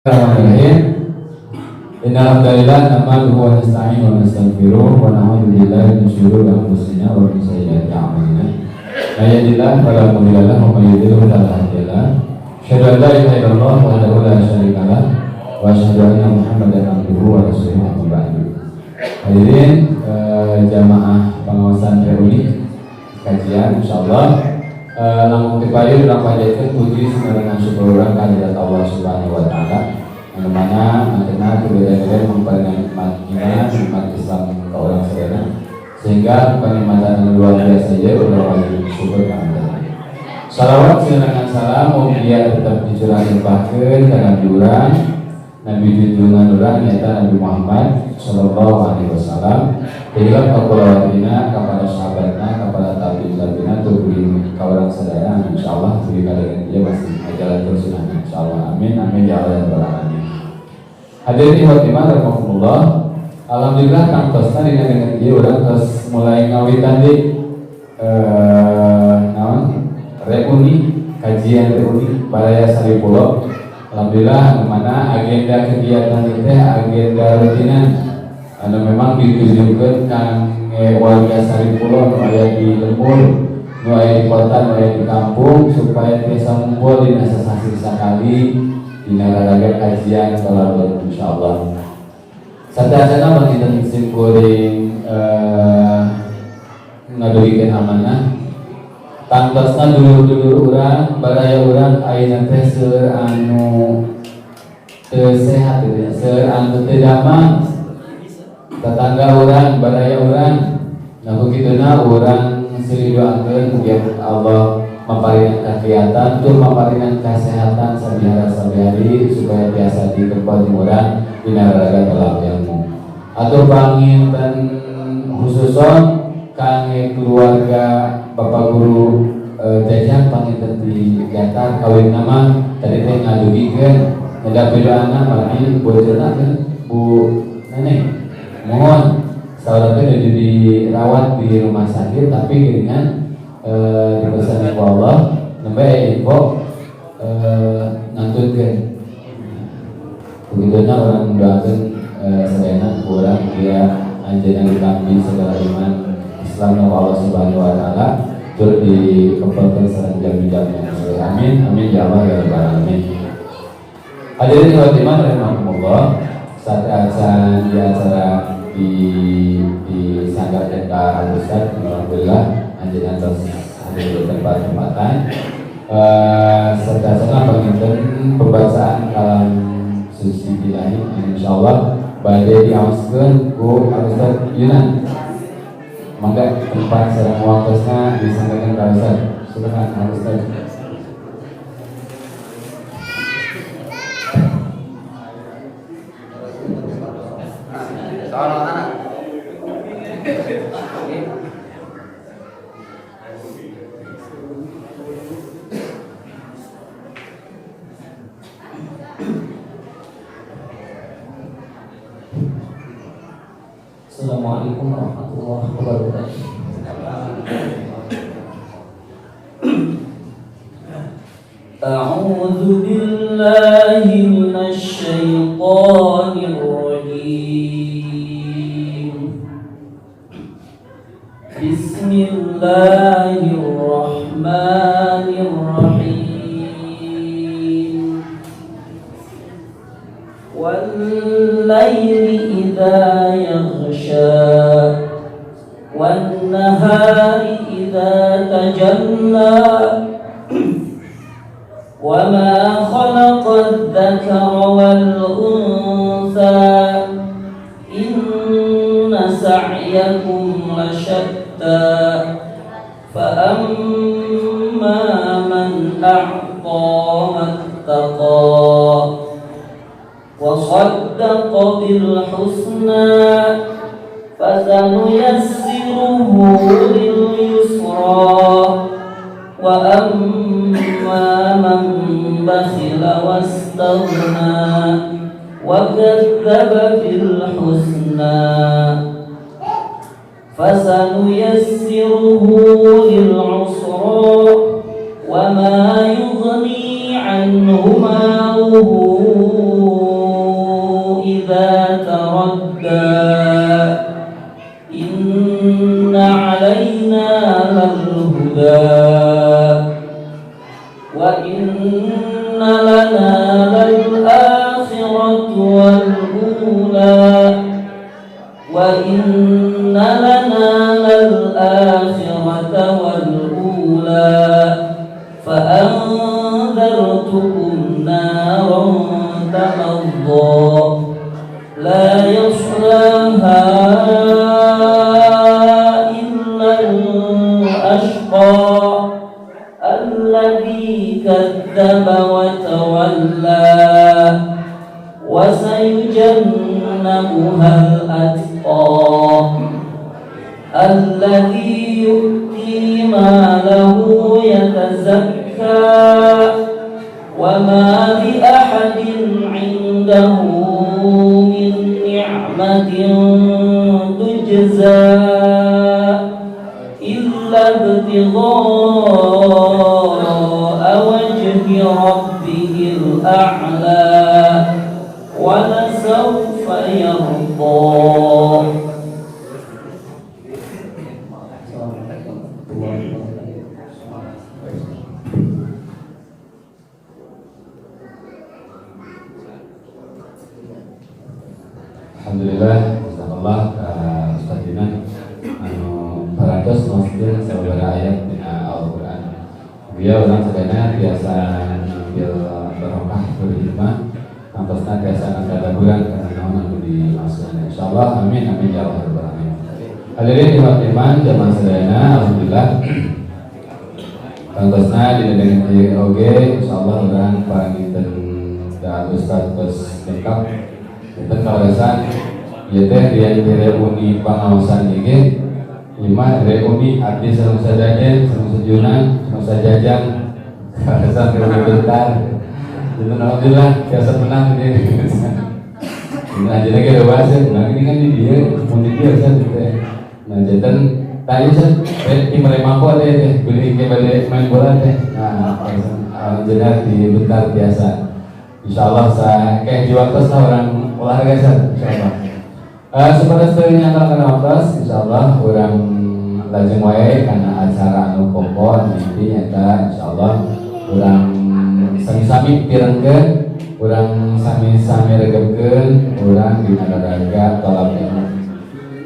Bismillahirrahmanirrahim. Innal hamdalillah nahmaduhu wa nasta'inuhu wa nastaghfiruh wa na'udzu billahi min shururi anfusina wa min sayyiati a'malina. May yahdihillahu fala mudilla lahu wa may yudlil fala hadiya lahu. Asyhadu an la ilaha illallah wahdahu la syarika lah wa asyhadu anna Muhammadan abduhu wa rasuluhu amma ba'du. Hadirin jamaah pengawasan reuni kajian insyaallah lamun kipayu urang panjatkeun puji sarangan syukur urang kehadirat Allah Subhanahu wa taala yang mana mantenna berbeda-beda memperoleh nikmat iman, nikmat Islam ke orang sedaya sehingga kenikmatan yang luar biasa saja urang wajib syukur kepada salawat sirangan salam mugia tetap dicurahkeun ka Nabi urang Nabi junjungan urang nyaeta Nabi Muhammad sallallahu alaihi wasallam hingga kepada kepada sahabatnya kepada tabi'in tubri kawalan sadaya insyaallah beri kalian dia masih jalan terus insyaallah amin amin ya Allah ya rabbal alamin. Hadirin wa iman rahimakumullah. Alhamdulillah kang tosna dina dengan ieu urang tos mulai ngawitan di naon reuni kajian reuni Balaya Saripulo. Alhamdulillah mana agenda kegiatan teh agenda rutinan anu memang ditujukeun kang warga Saripulo nu aya di lembur, nu aya di kota, nu aya di kampung supaya bisa ngumpul dina sasasi sakali dina raraga kajian salawat insyaallah. Sadayana panginten sim kuring ngaduikeun amanah. Tangtosna dulur-dulur urang, baraya urang ayeuna teh seueur anu teu sehat ya, seueur anu teu damang. Tetangga urang, baraya urang, nah begituna urang siridoakeun mugia Allah maparingan kakiatan tur maparingan kesehatan sabihara-sabihari supaya biasa dikempot urang dina raraga talab ilmu. Atur panginten khususon kangge keluarga Bapak Guru Jajak panginten di Gatar kawin nama tadi teh ngadugikeun ngedapi doana margi bocorna Bu Neneng. Mohon saudara itu dirawat di rumah sakit tapi dengan dipesan ku Allah nembe info nantutkeun begituna orang mendoakeun sadayana urang dia anjeunna ditampi segala iman Islam ku Allah Subhanahu wa taala tur dikempelkeun sareng jami-jami amin amin ya Allah ya rabbal alamin. Hadirin wa iman rahimakumullah. Saat acara di acara di sanggar Deka Ustaz alhamdulillah anjeunna tos hadir di tempatan serta sana panginten pembacaan kalam suci ilahi insyaallah badhe diaoskeun ku Ustaz Yunan. Mangga tempat sareng waktosna disampaikan ka Ustaz. Silakan Ustaz. Assalamualaikum warahmatullahi wabarakatuh. A'udzu billahi minasy syaithanir rajim. Bismillahirrahmanirrahim. Wal laili idza yaghsha wan nahari idza tajalla wa ma khalaqadh dhakara wal untha inna sa'yakum lashatta fa amma man a'ta wattaqa wa saddaqa bil husna fasanuyassiruhu lil yusra wa amma man bakhila wastaghna wa kadzdzaba bil husna fasanuyassiruhu lil usra wa ma yughni anhu maluhu وسيجنبها الأتقى الذي يؤتي ماله يتزكى وما لأحد عنده من نعمة تجزى إلا ابتغاء وجه ربه الأعلى ولسوف يرضى. Alhamdulillah, Ustazullah, Ustaz Dinan parantos maksudnya saudara ayat dina Al-Quran. Dia orang sedana biasa ngambil barokah berhikmah, kampusna biasa ngadaguran karena naon anu dimaksudna. Insyaallah, amin amin ya rabbal alamin. Hadirin jemaat iman jamaah sedana, alhamdulillah. Kampusna didengen oge, insyaallah urang paranginten da Ustaz tos lengkap. Kita kawasan, ya teh dia reuni pengawasan ini, lima reuni arti sama sajajen, sama sejunan, sama sajajang, kawasan reuni bentar. Jadi alhamdulillah biasa menang ini. Ini aja lagi ada wasit, nah ini kan di dia, mau di dia kan gitu. Nah jadi tadi saya tim remako deh, beli kembali main bola deh. Nah, alhamdulillah di bentar biasa. Insyaallah saya kayak jiwa terus orang olahraga saya insyaallah. Seperti sering nyatakan waktu insyaallah orang lajeng wae karena acara anu pokok nanti nyata insyaallah orang sami-sami pirengkeun, orang sami-sami regepkeun, orang di olahraga tolak ilmu.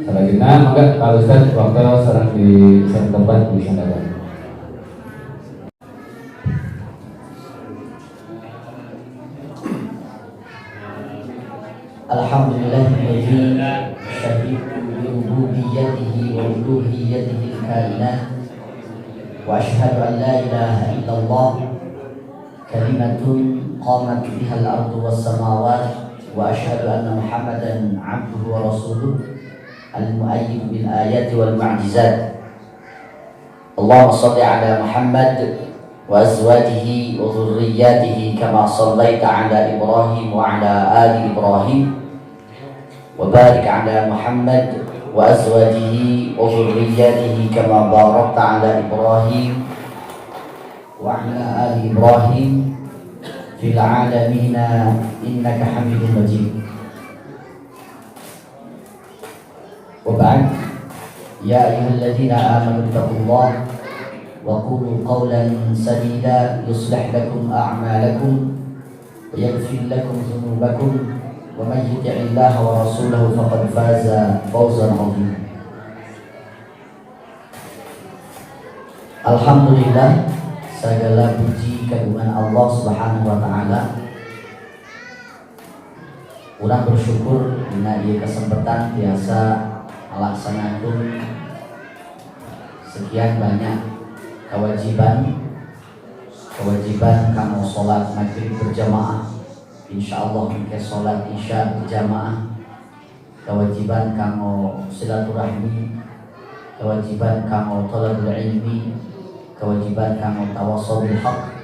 Salagina mangga kalau Ustaz waktu sareng di tempat di sana. Alhamdulillahilladzi syahidu birububiyyatihi wa uluhiyyatihi al-kainat wa asyhadu an la ilaha illallah kalimatun qamat biha al-ardu was-samawat wa asyhadu anna Muhammadan 'abduhu wa rasuluh al-mu'ayyid bil ayati wal mu'jizat. Allahumma shalli ala Muhammad wa azwajihi wa dhurriyyatihi kama shallaita ala Ibrahim wa ala ali Ibrahim wa barik ala Muhammad wa azwajihi wa dhurriyyatihi kama barakta ala Ibrahim wa ala ali Ibrahim fil alamin innaka Hamidum Majid. Wa ba'd, ya ayyuhalladzina amanu taqullaha wa qulu qawlan sadida yuslih lakum a'malakum wa yaghfir lakum dhunubakum wa man yuti'illaha wa rasulahu faqad faza fawzan 'azima. Alhamdulillah, segala puji kagungan Allah Subhanahu wa taala. Urang bersyukur dina ieu kesempatan biasa ngalaksanakeun sekian banyak kewajiban kamu sholat maghrib berjamaah, insyaallah ke sholat isya berjamaah, kewajiban kamu silaturahmi, kewajiban kamu thalabul ilmi, kewajiban kamu tawassul bil haq,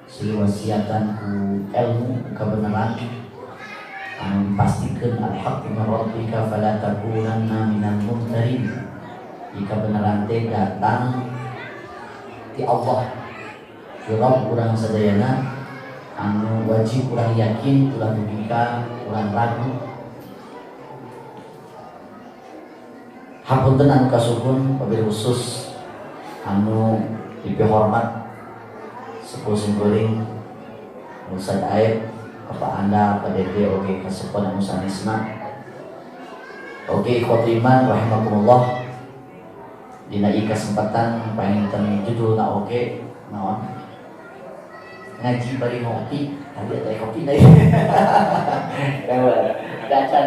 siwasiatan ku ilmu kebenaran, kamu pastikan al-haq min rabbika fala takunanna minal mumtarin. Jika beneran teh datang di Allah, di Rabb urang sadayana anu wajib urang yakin, ulah dubika, urang ragu. Hapunten anu kasukun wabil khusus anu dipihormat sepuh simkuring Ustaz Aib, Bapak Anda, Pak Dede, oke kasupun anu sanesna. Oke ikhwati iman rahimakumullah. Dina ieu kesempatan panginten judulna oge naon? Ngaji bari ngopi, tadi teh kopi deui. Daca.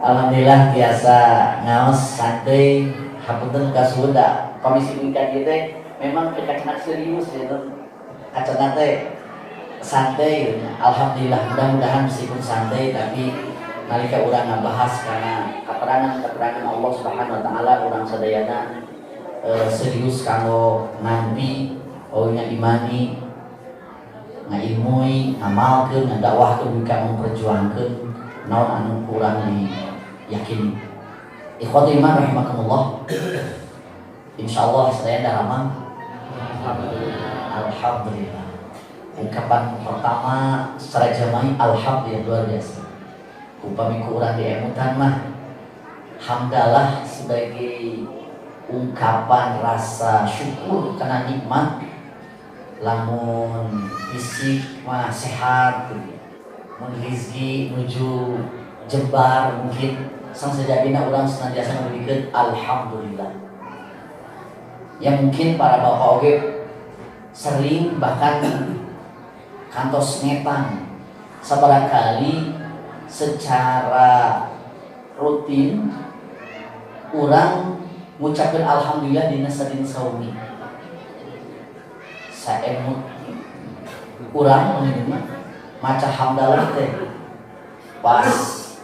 Alhamdulillah biasa ngaos santai, hapunten kasuhun da komisi mingkat ieu teh memang kekacenak serius ya teh. Acenah teh santai. Alhamdulillah, mudah-mudahan meskipun santai tapi nalika urang ngabahas karena keterangan Allah Subhanahu wa taala urang sadayana serius kanggo nampi nya imani ngailmui ngamalkeun ngadakwahkeun ka memperjuangkeun naon anu kurang diyakini. Ikhwatul iman rahimakumullah. Insyaallah saya daramang alhamdulillah. Ungkapan pertama secara jama'i alhamdulillah luar biasa. Upami kurang diemutan mah hamdalah sebagai ungkapan rasa syukur karena nikmat. Lamun fisik mah sehat, mun rezeki menuju jembar mungkin sang sejadina orang senantiasa memberikan alhamdulillah. Yang mungkin para bapak oge sering bahkan kantos ngetan sabarangkali secara rutin orang mengucapkan alhamdulillah dina sadin saumi. Saemut urang menerima maca hamdalah teh pas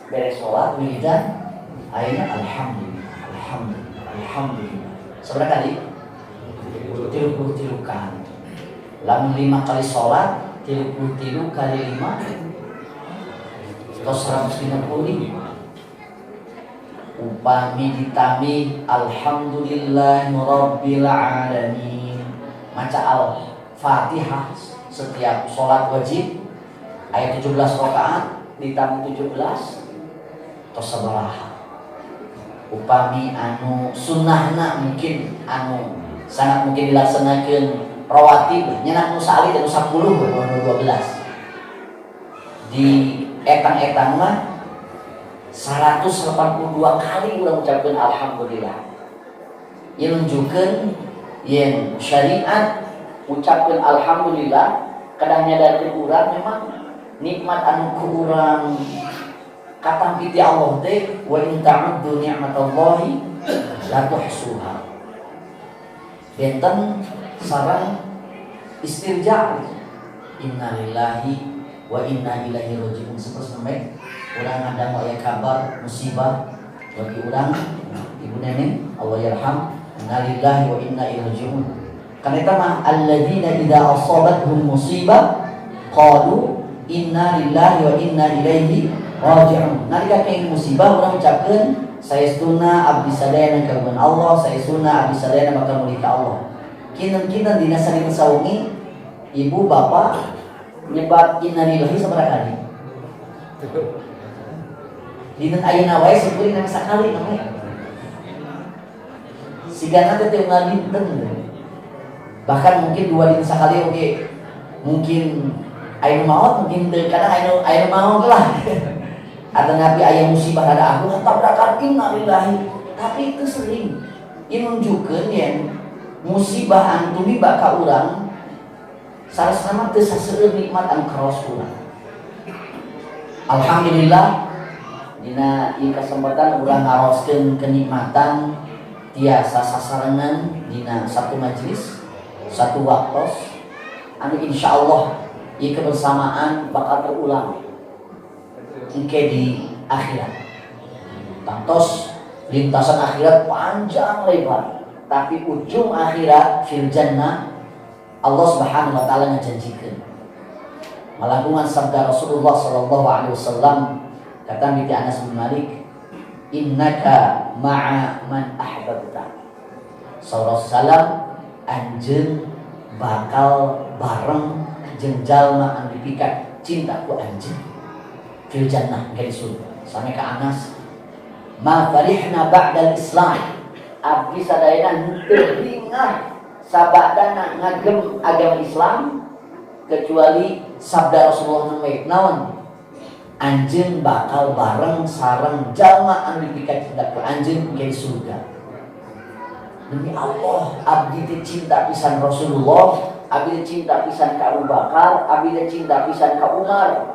beres sholat wiridan ayeuna alhamdulillah seberapa kali? 33 kali. Lamun 5 kali sholat 33 kali 5 tos 150. Upami ditambih alhamdulillahi rabbil alamin maca al-fatihah setiap sholat wajib ayat 17 rakaat ditambah 17 tos sabaraha. Upami anu sunnahna mungkin anu sangat mungkin dilaksanakan rawatib nyenak nu sali dan 10 12 di etang-etang mah 182 kali urang ucapkeun alhamdulillah. Ieu nunjukkeun yen syariat ucapkeun alhamdulillah kadang nyadarkeun urang memang nikmat anu ku urang katampiti Allah teh wa in ta'uddu ni'matallahi la tuhsuha. Benten sareng istirja innalillahi wa inna ilaihi raji'un sapertos nembe urang ngadang aya kabar musibah bagi urang ibu nenek Allah yarham innalillahi wa inna ilaihi raji'un. Kana eta mah alladzina idza asabathum musibah qalu inna lillahi wa inna ilaihi raji'un. Nalika kain musibah urang ucapkeun saestuna abdi sadayana kagungan Allah, saestuna abdi sadayana bakal mulia ka Allah. Kinten-kinten dina sadina sawengi ibu bapak nyebat innalillahi sabaraha kali? Dinten ayeuna wae sepeuring nang sakali namanya. Sigana teh teu ngadinten. Bahkan mungkin 2 dinten sakali oke. Mungkin ayeuna maot mungkin teu kadang ayeuna maot lah. Atau nabi aya musibah ada aku tabrakan innalillahi. Tapi itu sering. Ieu nunjukkeun yen musibah anu tumiba ka urang sarasana teu saseueun nikmat anu karos urang. Alhamdulillah dina ieu kesempatan urang ngaroskeun kenikmatan tiasa sasarengan dina satu majelis satu waktos anu insyaallah ieu kebersamaan bakal terulang engke di akhirat. Tantos lintasan akhirat panjang lebar, tapi ujung akhirat fil jannah Allah Subhanahu wa taala ngajanjikeun. Malangkungan sabda Rasulullah sallallahu alaihi wasallam kata binti Anas bin Malik, innaka ma'a man ahbabta. Sallallahu salam anjeun bakal bareng jeung jalma anu dipikat cinta ku anjeun. Fil jannah ke surga. Sampai ke Anas, ma farihna ba'dal Islam. Abdi sadayana henteu bingah sabadana ngagem agama Islam kecuali sabda Rasulullah naon? Anjeun bakal bareng sareng jalma anu dipikat cinta ku anjeun ke surga. Demi Allah, abdi teh cinta pisan Rasulullah, abdi teh cinta pisan ka Abu Bakar, abdi teh cinta pisan ka Umar.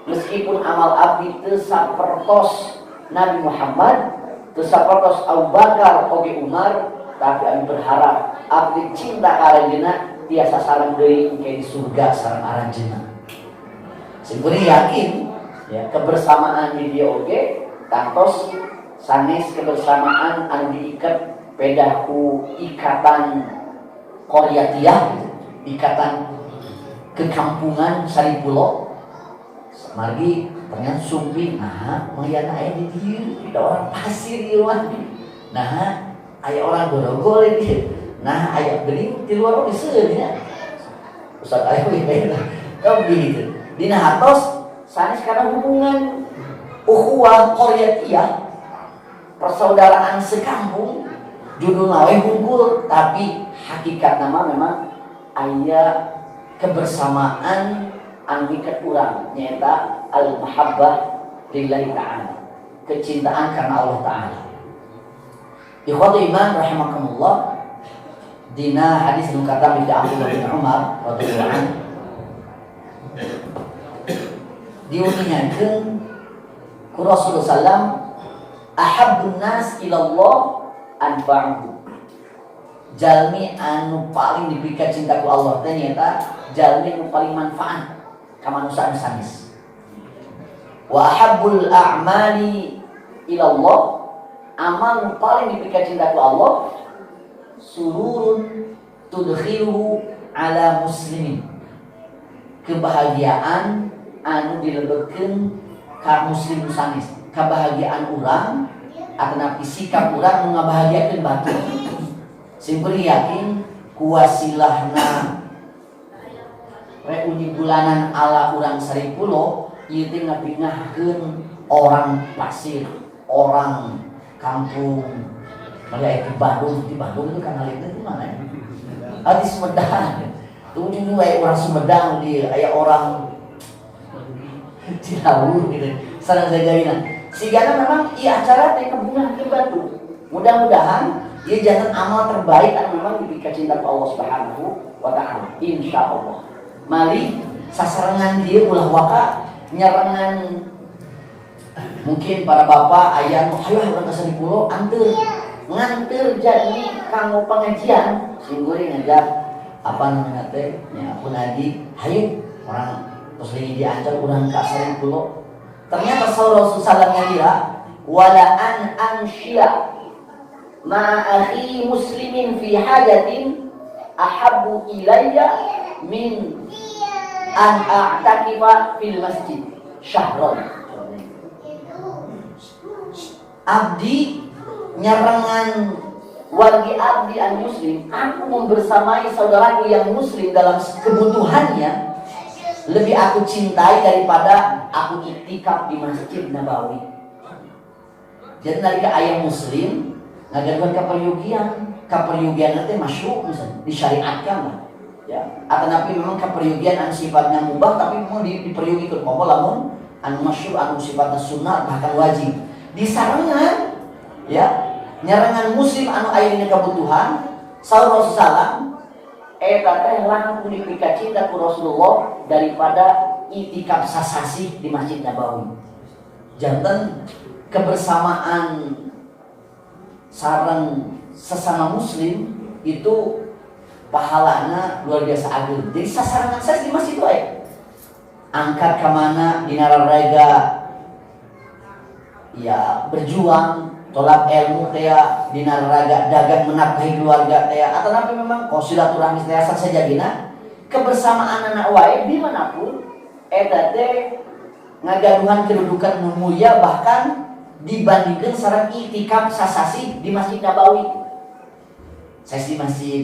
Meskipun amal abdi teu sapertos Nabi Muhammad, teu sapertos Abu Bakar oge Umar, tapi abi berharap abdi cinta ka aranjeunna tiasa sareng deui engke di surga sareng aranjeunna. Simpuri yakin ya kebersamaan di dia oge tantos sanes kebersamaan anu diikat pedaku ikatan Koryatiyah gitu. Ikatan kekampungan Saripulo margi ternyata sumping nah melihat aya di dieu ada orang pasir di rumah nah aya orang gorogol di nah aya bening di luar di seudnya Ustaz aya we kau gitu dina hartos sanes kana hubungan ukhuwah Koryatiyah persaudaraan sekampung judul nawe hungkul tapi hakikat nama memang aya kebersamaan anggikat urang nyata al-mahabbah lillahi ta'ala kecintaan karena Allah Ta'ala. Ikhwatul iman rahimakumullah dina hadis nu kata bi Abdullah bin Umar radhiyallahu anhu diuningankeun ku Rasulullah sallam ahabbun nas ilallah anfa'uhum jalmi anu paling diberikan cinta ku Allah ternyata jalmi anu paling manfaat ka manusia sanes wa ahabbul a'mali ilallah amal anu paling diberikan cinta ku Allah sururun tudkhiluhu ala muslimin kebahagiaan anu dilebetkeun ka muslim sanes kebahagiaan urang atanapi sikap urang nu ngabahagiakeun batur simpul yakin kuasilahna uji bulanan ala urang Saripulo ieu teh ngapingahkeun orang pasir orang kampung mereka di Bandung itu kan hal itu mana ya di Sumedang tuh ini wae orang Sumedang di aya orang Cilawu gitu sareng sajagina sigana memang ieu acara teh kebungan di Bandung mudah-mudahan ieu jantan amal terbaik anu memang diberikan cinta ke Allah Subhanahu wa taala insyaallah mari sasarengan dia ulah waka nyarengan mungkin para bapak ayah ayo urang ka Saripulo anteur nganteur jadi kanggo pengajian singguri ngajak apa namanya teh nya pun adi hayu orang terus lagi diancar urang ka Saripulo ternyata Rasulullah sallallahu alaihi wala an ansya ma akhi muslimin fi hajatin ahabbu ilayya min an a'takifa fil masjid syahron abdi nyarengan wargi abdi an muslim aku membersamai saudaraku yang muslim dalam kebutuhannya lebih aku cintai daripada aku iktikaf di Masjid Nabawi. Jadi nalika aya muslim ngagaduhan kaperiugian nanti masyru misalnya disyariatkan lah ya atau nabi memang kaperiugian anu sifatnya mubah tapi memang diperiugikeun pomo lamun anu masyru anu sifatnya sunnah bahkan wajib disarengan ya nyarengan muslim anu aya dina kebutuhan saur Rasulullah eta teh langkung dipika cinta ku Rasulullah daripada itikaf sasasi di Masjid Nabawi janten kebersamaan sareng sesama muslim itu pahalana luar biasa agung. Jadi sasaran saya di masjid wae. Angkat ke mana dina raraga ya berjuang tolak ilmu teh dina raraga dagang menafkahi keluarga teh atau nabi memang silaturahmi teh sajagina kebersamaan anak wae dimanapun eta teh ngagaduhan kedudukan nu mulia bahkan dibandingkan sareng iktikaf sasasi di Masjid Nabawi. Saya di Masjid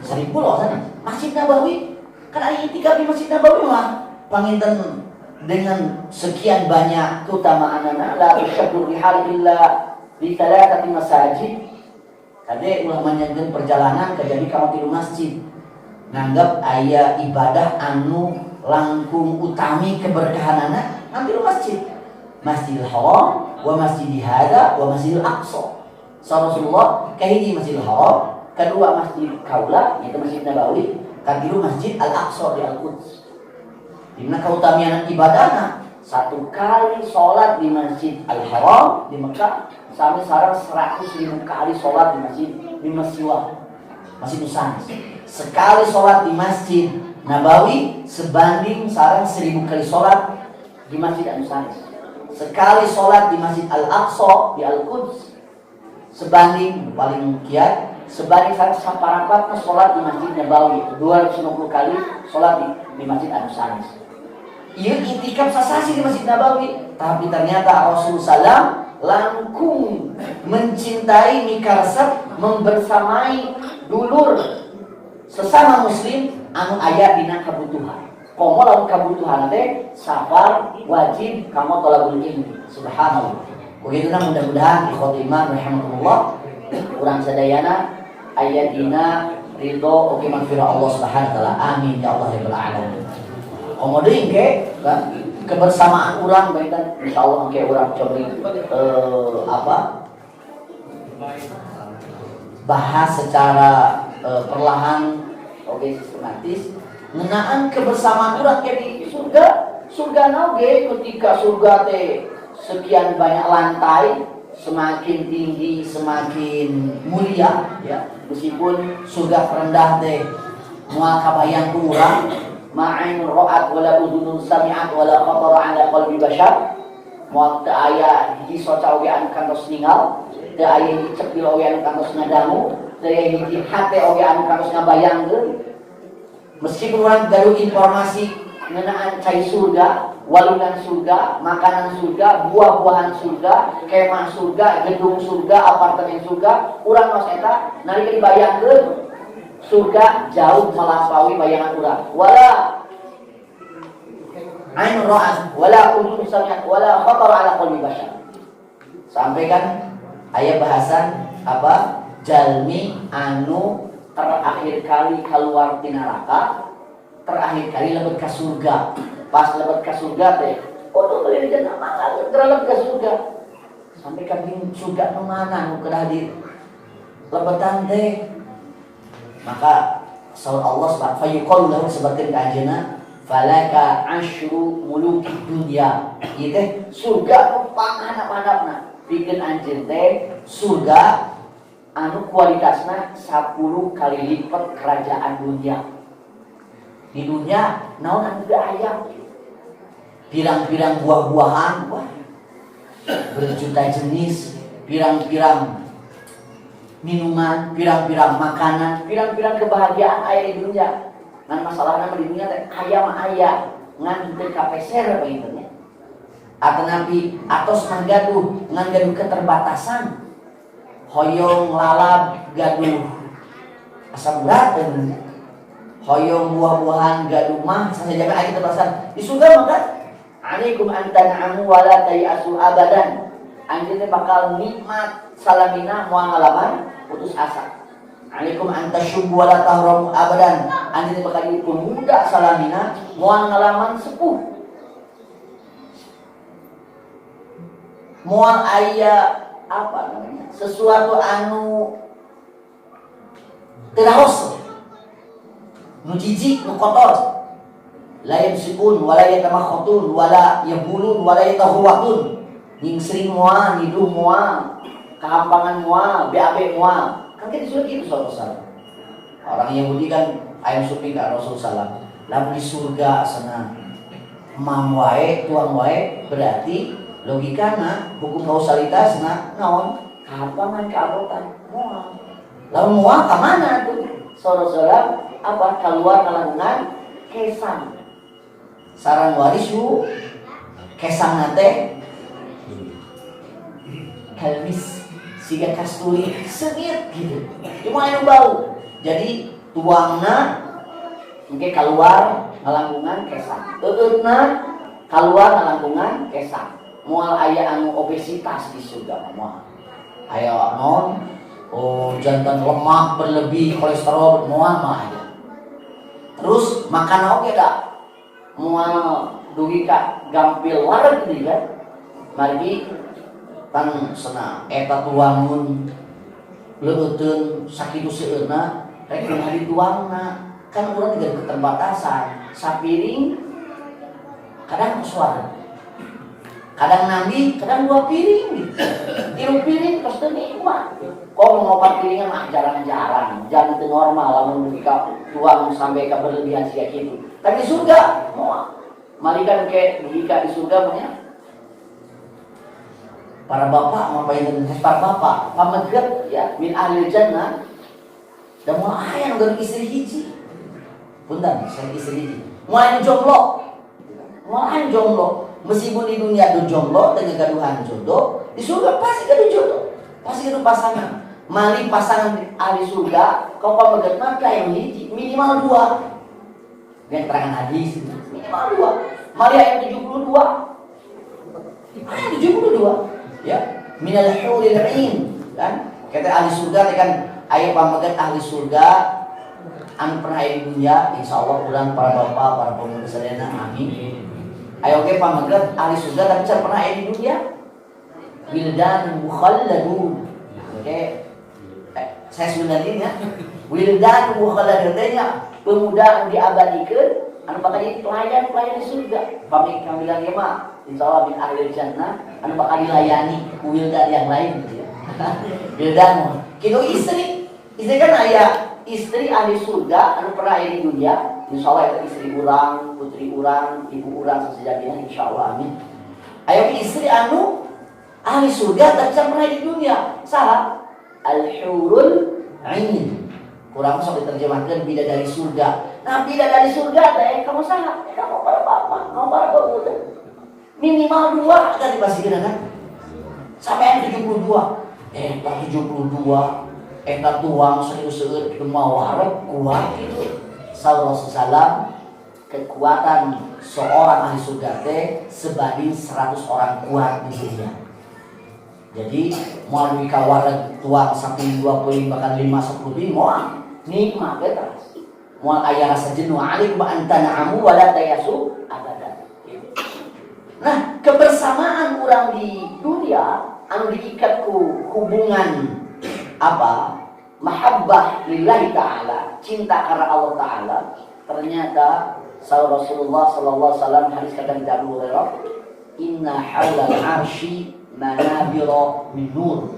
Saripulo sana. Masjid Nabawi kan ada iktikaf di Masjid Nabawi mah panginten dengan sekian banyak keutamaan la tusyabbu rihal illa di thalathati masajid. Kade ulah manjangkeun perjalanan ka jadi ka tilu masjid. Nganggap aya ibadah anu langkung utami keberkahanana nanti lu masjid. Masjidil Haram wa Masjidil Hada wa Masjidil Aqsa. Rasulullah kahiji Masjidil Haram, kedua Masjid Kaula yaitu Masjid Nabawi, katilu Masjid Al-Aqsa di Al-Quds. Dimana keutamian ibadahna satu kali sholat di Masjid Al-Haram di Mekah sampai sareng 100.000 kali sholat di Masjid Masjid Nusan. Sekali sholat di Masjid Nabawi sebanding sareng 1000 kali sholat di Masjid An-Nusanis. Sekali sholat di Masjid Al-Aqsa di Al-Quds sebanding paling kiat sebanding sareng saparapat sholat di Masjid Nabawi 250 kali sholat di Masjid An-Nusanis. Ieu itikaf sasasi di Masjid Nabawi, tapi ternyata Rasulullah langkung mencintai mikarsep membersamai dulur sesama muslim anu aya dina kabutuhan. Komo lamun kabutuhan teh safar wajib kamu tolabul ilmi. Subhanallah. Begituna mudah-mudahan ikhwati iman rahimakumullah urang sadayana aya dina ridho oke magfirah Allah Subhanahu wa taala. Amin ya Allah ya rabbal alamin. Komo deui engke kan kebersamaan urang baik dan insyaallah engke urang coba bahas secara perlahan oke sistematis ngenaan kebersamaan urang di surga naoge ketika surga teh sekian banyak lantai semakin tinggi semakin mulia ya meskipun surga terendah teh moal kabayang ku urang ma'ain ra'at wala udhunun sami'at wala khatara ala qalbi bashar moal teu aya hiji soca oge anu kantos ningal teu aya hiji cepil oge anu kantos ngadangu teu aya hiji hate oge anu kantos ngabayangkeun. Meskipun orang gaduh informasi mengenai cai surga, walungan surga, makanan surga, buah-buahan surga, kemah surga, gedung surga, apartemen surga, urang mas eta nalika dibayangkeun surga jauh melampaui bayangan urang. Wala ain ra'at, wala udhun sami'at, wala khatar ala qalbi bashar. Sampaikan aya bahasan apa? Jalmi anu terakhir kali keluar di neraka, terakhir kali lebet ke surga. Pas lebet ke surga teh, tuh tadi jangan mana lebet ke surga. Sampai kami surga kemana? Nu kedah di lebetan teh. Maka saur Allah subhanahu fayuqalu lahu sebatin ka anjeunna falaka asyru mulukid dunya. Ieu teh surga nu panghandap-handapna. Pikeun anjeun teh surga anu kualitasnya 10 kali lipat kerajaan dunia. Di dunia naon anu teu aya pirang-pirang buah-buahan wah berjuta jenis, pirang-pirang minuman, pirang-pirang makanan, pirang-pirang kebahagiaan aya di dunia. Ngan masalahna di dunia teh aya mah aya ngan teu kapeser apa itu nya. Atanapi atos manggaduh ngan gaduh keterbatasan. Hoyong lalap gaduh asam urat dan hoyong buah-buahan gaduh mah sasaja aya keterbatasan di surga maka alaikum antan'amu wala tayasu abadan anjeunna bakal nikmat salamina moal ngalaman putus asa. Alaikum antasyub wala tahramu abadan anjeunna bakal jadi pemuda salamina moal ngalaman sepuh moal aya apa namanya sesuatu anu teraos nu jijik nu kotor la yamsikun wala yatamakhutun wala yabulun wala yatahwatun ning sering moal hidup moal kehampangan moal BAB moal kan kita disuruh gitu saudara. Orang Yahudi kan ayam supi ka Rasul sallallahu lamun di surga sana mam wae tuang wae berarti logikana hukum kausalitasna naon kahampangan keabotan moal lamun moal ka mana tuh saudara apa keluar kalangan kesang sarang waris yu kesang nate kalmis siga kasturi sengit gitu cuma anu bau jadi tuangna engke keluar ngalangkungan kesang eueutna keluar ngalangkungan kesang moal aya anu obesitas di surga moal aya non jantan lemak berlebih kolesterol moal mah aya terus makan oge da moal dugi ka gampil wareg deui kan margi tan sana eta tuangun leueuteun sakitu seueurna rek hari tuangna kan urang juga keterbatasan sapiring kadang suara Kadang nambi, kadang 2 piring gitu. 3 piring terus nikmat. Kok mau 4 piringan mah jarang-jarang, jangan itu normal lamun ketika tuang sampai ke berlebihan sia gitu. Tapi surga mau malikan ke jika di surga punya para bapak ngapain para bapak pamegat ya min ahli jannah dan mau ayam dengan istri hiji. Punten, saya istri hiji. Mau jomblo. Mau jomblo. Meskipun di dunia ada jomblo dengan gaduhan jodoh, di surga pasti gaduh jodoh, pasti gaduh pasangan. Mali pasangan ahli surga, kau pamegat maka yang hiji minimal 2. Dan keterangan hadis minimal 2. Mali ayat 72. Ayat 72. Ya, minal huril 'ain kan? Kata ahli surga kan ayat pamegat ahli surga anu pernah di dunia, insyaallah urang para bapak, para pemuda sadayana amin. Ayo oke pamegat ahli surga tapi saya pernah di dunia. Wildan mukhalladun. Oke. Saya sebenarnya ya. Wildan mukhalladun artinya pemuda yang diabadikan anu bakal jadi pelayan di surga. Pamit kami bilang ya mah insyaallah min ahli jannah anu bakal dilayani wildan yang lain gitu ya. Wildan kitu istri kan aya istri ahli surga anu pernah di dunia. Insyaallah itu istri urang, putri urang, ibu urang sesejatinya insyaallah amin. Ayo istri anu ahli surga tapi pernah di dunia. Salah al-hurul 'ain. Kurang sok diterjemahkan bidadari surga. Nah, bidadari surga teh kamu salah. Kamu para bapak, kamu para pemuda. Minimal 2 tadi pasti kena kan? Sampai 72. 72. Eta tuang serius-serius mau warek kuat gitu. Rasulullah kekuatan seorang ahli surga teh sebanding 100 orang kuat di dunia. Jadi mau dikawarek tuang sampai 20 bahkan 5 10 mau nikmat eta. Mau aya rasa jenuh alik ba anta na'amu wala tayasu abadan. Nah, kebersamaan orang di dunia anu diikat ku hubungan apa? Mahabbah lillahi ta'ala, cinta karena Allah Ta'ala. Ternyata Rasulullah sallallahu alaihi wasallam hadis kata Abu Hurairah, inna haulal arsy manabira min nur.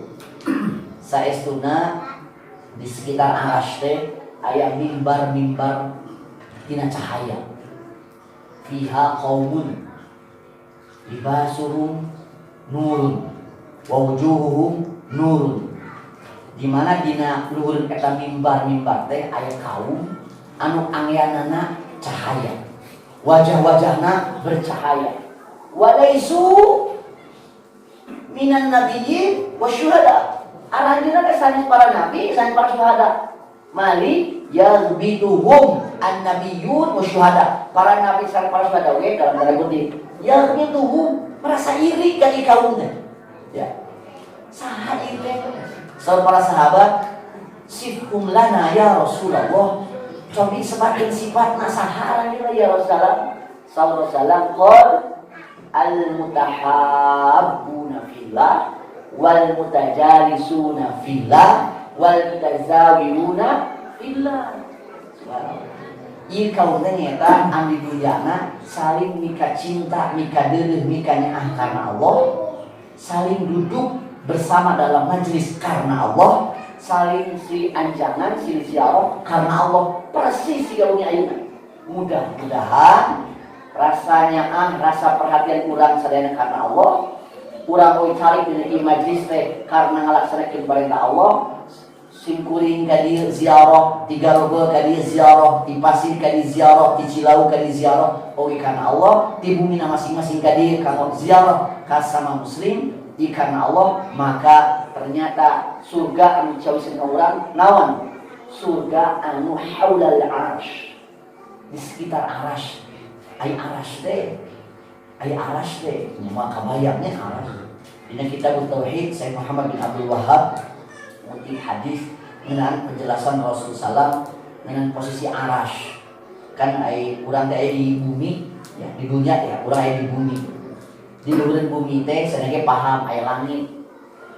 Saestuna di sekitar arsy teh aya mimbar-mimbar tina cahaya. Fiha qaumun libasuhum nurun wa wujuhuhum nurun. Di mana dina luhur eta mimbar teh aya kaum anu angyanana cahaya. Wajah-wajahna bercahaya. Walaisu minan nabiyyin wasyuhada. Arahna teh sanes para nabi, sanes para syuhada. Mali yazbituhum an-nabiyyun wasyuhada. Para nabi sanes para syuhada we dalam tanda kutip. Yazbituhum merasa iri ka kaum teh. Ya. Saha iri teh? Para sahabat, sifhum lana ya Rasulullah. Cobi sebagian sifat nasaharan ya Rasulullah. Sallallahu alaihi wasallam qol al-mutahabbuna fillah wal mutajalisuna fillah wal mutazawiruna fillah. Ieu kaum teh nyata anu duyana saling mika cinta, mika deuleuh, mika nyaah karena Allah, saling duduk bersama dalam majelis karena Allah, saling si anjangan, si ziarah karena Allah, persis gaulnya ayeuna. Mudah-mudahan rasanya rasa perhatian urang sadayana karena Allah, urang oge cari di majelis teh karena ngalaksanakeun perintah Allah, singkuring ka dieu ziarah, ti Garogo ka dieu ziarah, ti Pasir ka dieu ziarah, ti Cilawu ka dieu ziarah, oge karena Allah, ti bumina masing-masing ka dieu kana ziarah ka sama muslim. Karena Allah, maka ternyata surga anu cawiseun orang naon? Surga anu haulal arsy. Di sekitar arsy. Ai arsy teh. Ai arsy teh, nya kabayangnya arsy. Dina kitab tauhid Syekh Muhammad bin Abdul Wahhab mengutip hadis dengan penjelasan Rasulullah dengan posisi arsy. Kan ai urang teh di bumi, ya di dunia ya, urang aya di bumi. Di luhur bumi teh sadaya paham aya langit.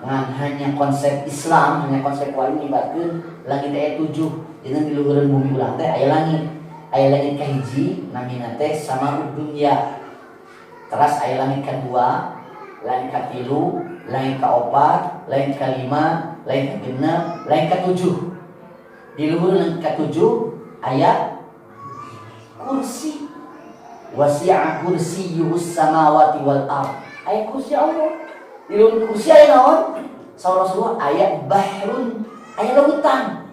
Ngan hanya konsep Islam, hanya konsep wali nyibatkeun langit aya 7. Dina di luhur bumi urang teh aya langit. Aya langit kahiji namina teh sama dunya. Teras aya langit kedua lain katilu, lain kaopat, lain kalima, lain kagenep, lain katujuh. Di luhur lain katujuh ayat kursi. Wasi'a kursiyyus samawati wal ard. Ayat kursi Allah. Di luhur kursi ayat naon? Saur Rasulullah ayat bahrun, ayat lautan.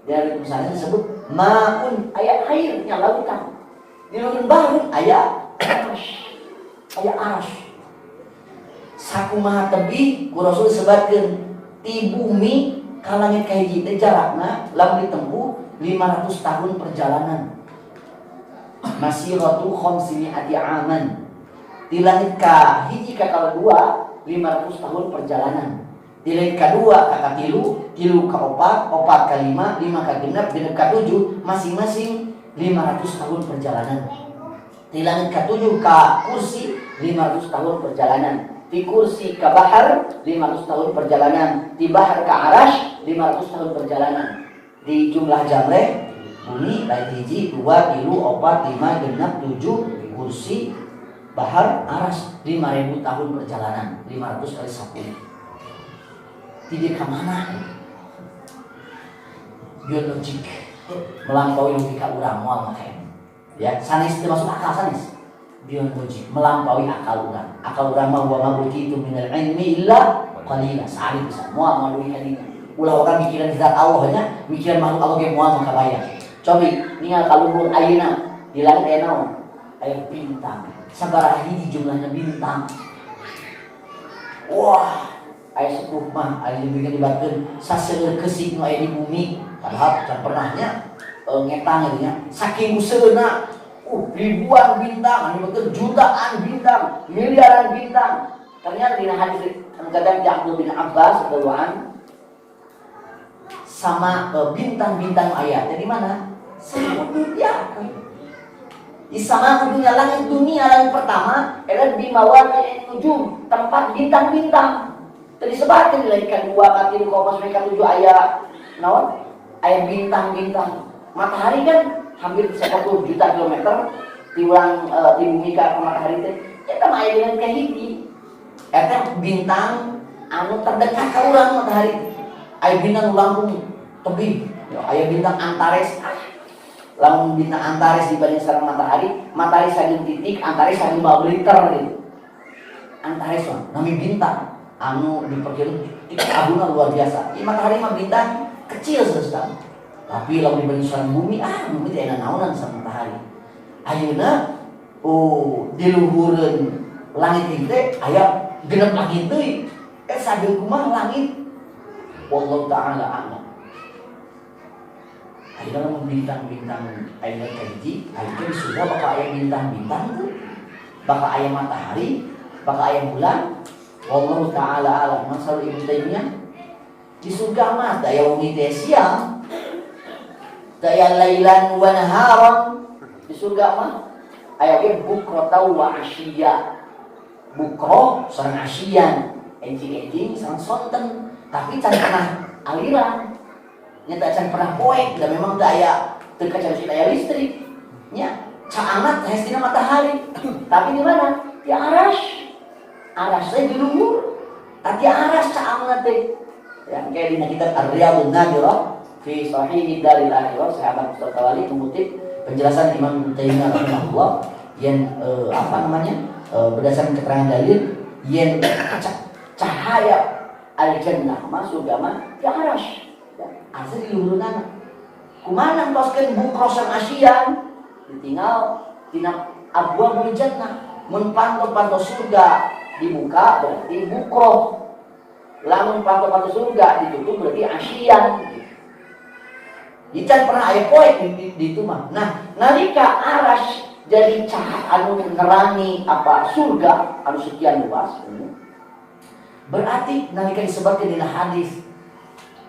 Dari misalnya disebut ma'un, ayat airnya lautan. Di luhur bahrun ayat arash. Ayat arash. Sakumaha tebih ku Rasul sebatkeun ti bumi ka langit ka hiji teh jarakna lamun ditempuh 500 tahun perjalanan. Masiratu khamsimi'ati aman. Di langit ka hiji ka kadua 500 tahun perjalanan. Di langit kadua ka katilu, tilu ka opat, opat ka lima, lima ka genep, genep ka tujuh, masing-masing 500 tahun perjalanan. Di langit ka tujuh ka kursi 500 tahun perjalanan. Di kursi ka bahar 500 tahun perjalanan. Di bahar ka arash 500 tahun perjalanan. Di jumlah jamreh bumi lain hiji, dua, tilu, opat, lima, genep, tujuh, kursi, bahar, aras 5.000 tahun perjalanan, 500 kali 1. Tidak kemana? Biologik melampaui logika urang moal makanya. Ya, sanes itu masuk akal sanes. Biologik melampaui akal urang. Akal urang mah wa ma itu minal ilmi illa qalila. Sari bisa moal logika ini. Ulah orang mikiran zat Allah nya, mikiran makhluk Allah ge moal makabaya. Cobi ningal kaluhur ayeuna di langit aya naon? Aya bintang. Sabaraha hiji jumlahna bintang. Wah, aya sepuh mah aya dibikeun dibatkeun saseueur keusik nu aya di bumi. Padahal can pernahnya ngetang gitu nya. Saking useureuna ribuan bintang, anu betul jutaan bintang, miliaran bintang. Ternyata dina hadis anu kadang Abdullah bin Abbas radhiyallahu anhu sama bintang-bintang ayat. Jadi mana? Sama dunia. Di sama dunia langit pertama adalah bimawati nujum, tempat bintang-bintang. Tadi sebatkan di langit kedua katilu kopas mereka 7 ayat. Naon? Ayat bintang-bintang. Matahari kan hampir 1 juta kilometer tiulang di bumi ke matahari teh. Eta mah aya dengan kahiji. Eta bintang anu terdekat ka urang matahari. Aya bintang langkung tebih. Aya bintang Antares. Lamun bintang Antares dibanding sareng matahari sageun titik, Antares sageun 5 liter gitu. Antares mah nami bintang anu diperkirakan titik agungna luar biasa. Ieu matahari mah bintang kecil sekali. Tapi lamun dibanding sareng bumi, bumi teh enak naonan sareng matahari. Ayeuna di luhureun langit ieu teh aya genep langit deui. Sageun kumaha langit? Wallahu ta'ala a'lam. Ayeuna mah bintang-bintang aya kahiji, aya di surga bakal aya bintang-bintang tuh. Bakal aya matahari, bakal aya bulan. Wallahu ta'ala a'lam. Masalah Ibnu Taimiyah di surga mah daya wengi teh siang, daya lailan wa naharan. Di surga mah aya ge bukratan wa asyiya. Bukro sareng asyian, enjing-enjing sareng sonten, tapi can pernah aliran. Nya teh can pernah poek, da memang teh aya teu kacan aya listrik. Nya caangat teh dina matahari. Tapi di mana? Di arash. Arash teh di luhur. Tapi arash caangat teh. Ya, kayak dina kitab Ar-Riyadhun Nadhirah fi Sahih Daril Akhirah, sahabat Ustaz Tawali mengutip penjelasan Imam Ibnu Taimiyah rahimahullah yang berdasarkan keterangan dalil yang cahaya al-jannah masuk surga ya arash. Asli di luhureunana. Kumaha nantoskeun bukrosan asyian ditinggal tina abwabul jannah. Mun panto-panto surga dibuka berarti bukro. Lamun panto-panto surga ditutup berarti asyian. Dican pernah aya poek di itu mah. Nah, nalika arash jadi cahaya anu nerangi apa surga anu sekian luas. Berarti nalika disebutkeun dina hadis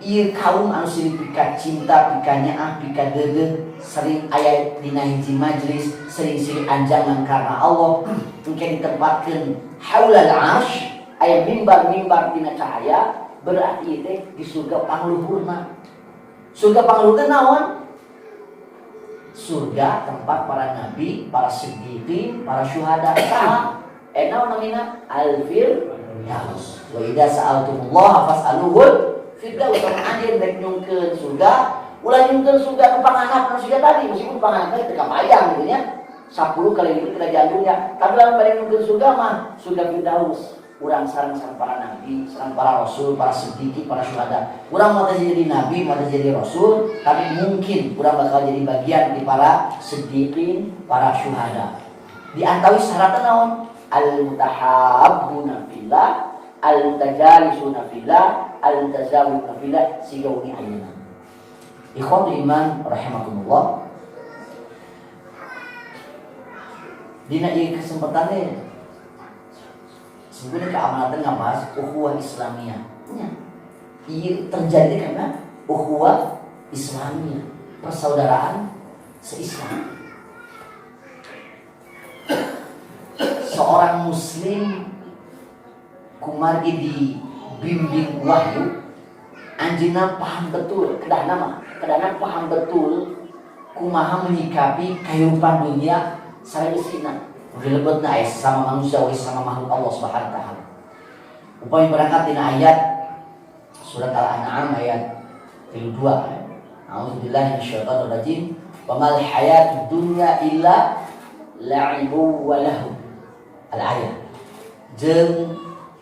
ieu kaum anu sering pika cinta, pika nyaah, pika deudeuh, sering aya dina hiji majlis, sering anjangan karena Allah, engke ditempatkeun haulal arsy, aya mimbar-mimbar dina cahaya, berarti teh di surga pangluhurna. Surga pangluhurna naon? Surga tempat para nabi, para siddiqin, para syuhada. Naon namina? Al-Firdaus. firdaus. Wa idza sa'altumullaha fas'aluhul firdaus. Sama anjeun rek nyungkeun surga, ulah nyungkeun surga nu panganap nu surga tadi, meskipun panganapna teu kabayang gitu nya. 10 kali lipat kita jantungnya. Tapi lamun bari nyungkeun surga mah surga firdaus. Urang sareng para nabi, sareng para rasul, para siddiqin, para syuhada. Urang mah jadi nabi, mah jadi rasul, tapi mungkin urang bakal jadi bagian di para siddiqin, para syuhada. Di antara syaratna naon? Al-mutahabbuna fillah, al-mutajalisuna fillah, al-mutazawwiruna fillah, sigauni ayeuna. Ikhwatul iman rahimakumullah. Dina ieu kesempatan sebenarnya keamanan ngabahas ukhuwah Islamiyah. Iya terjadi karena ukhuwah Islamiyah, persaudaraan se-Islam. Seorang muslim kumargi dibimbing wahyu, anjeunna paham betul, kedahna paham betul kumaha menyikapi kehidupan dunia sareng istina. Dilebetna aya sama manusia we sama makhluk Allah Subhanahu wa taala. Upami berangkat dina ayat surat Al-An'am ayat 32. A'udzubillahi minasyaitonir rajim. Wa mal hayatud dunya illa la'ibu wa lahu. Al-ayat.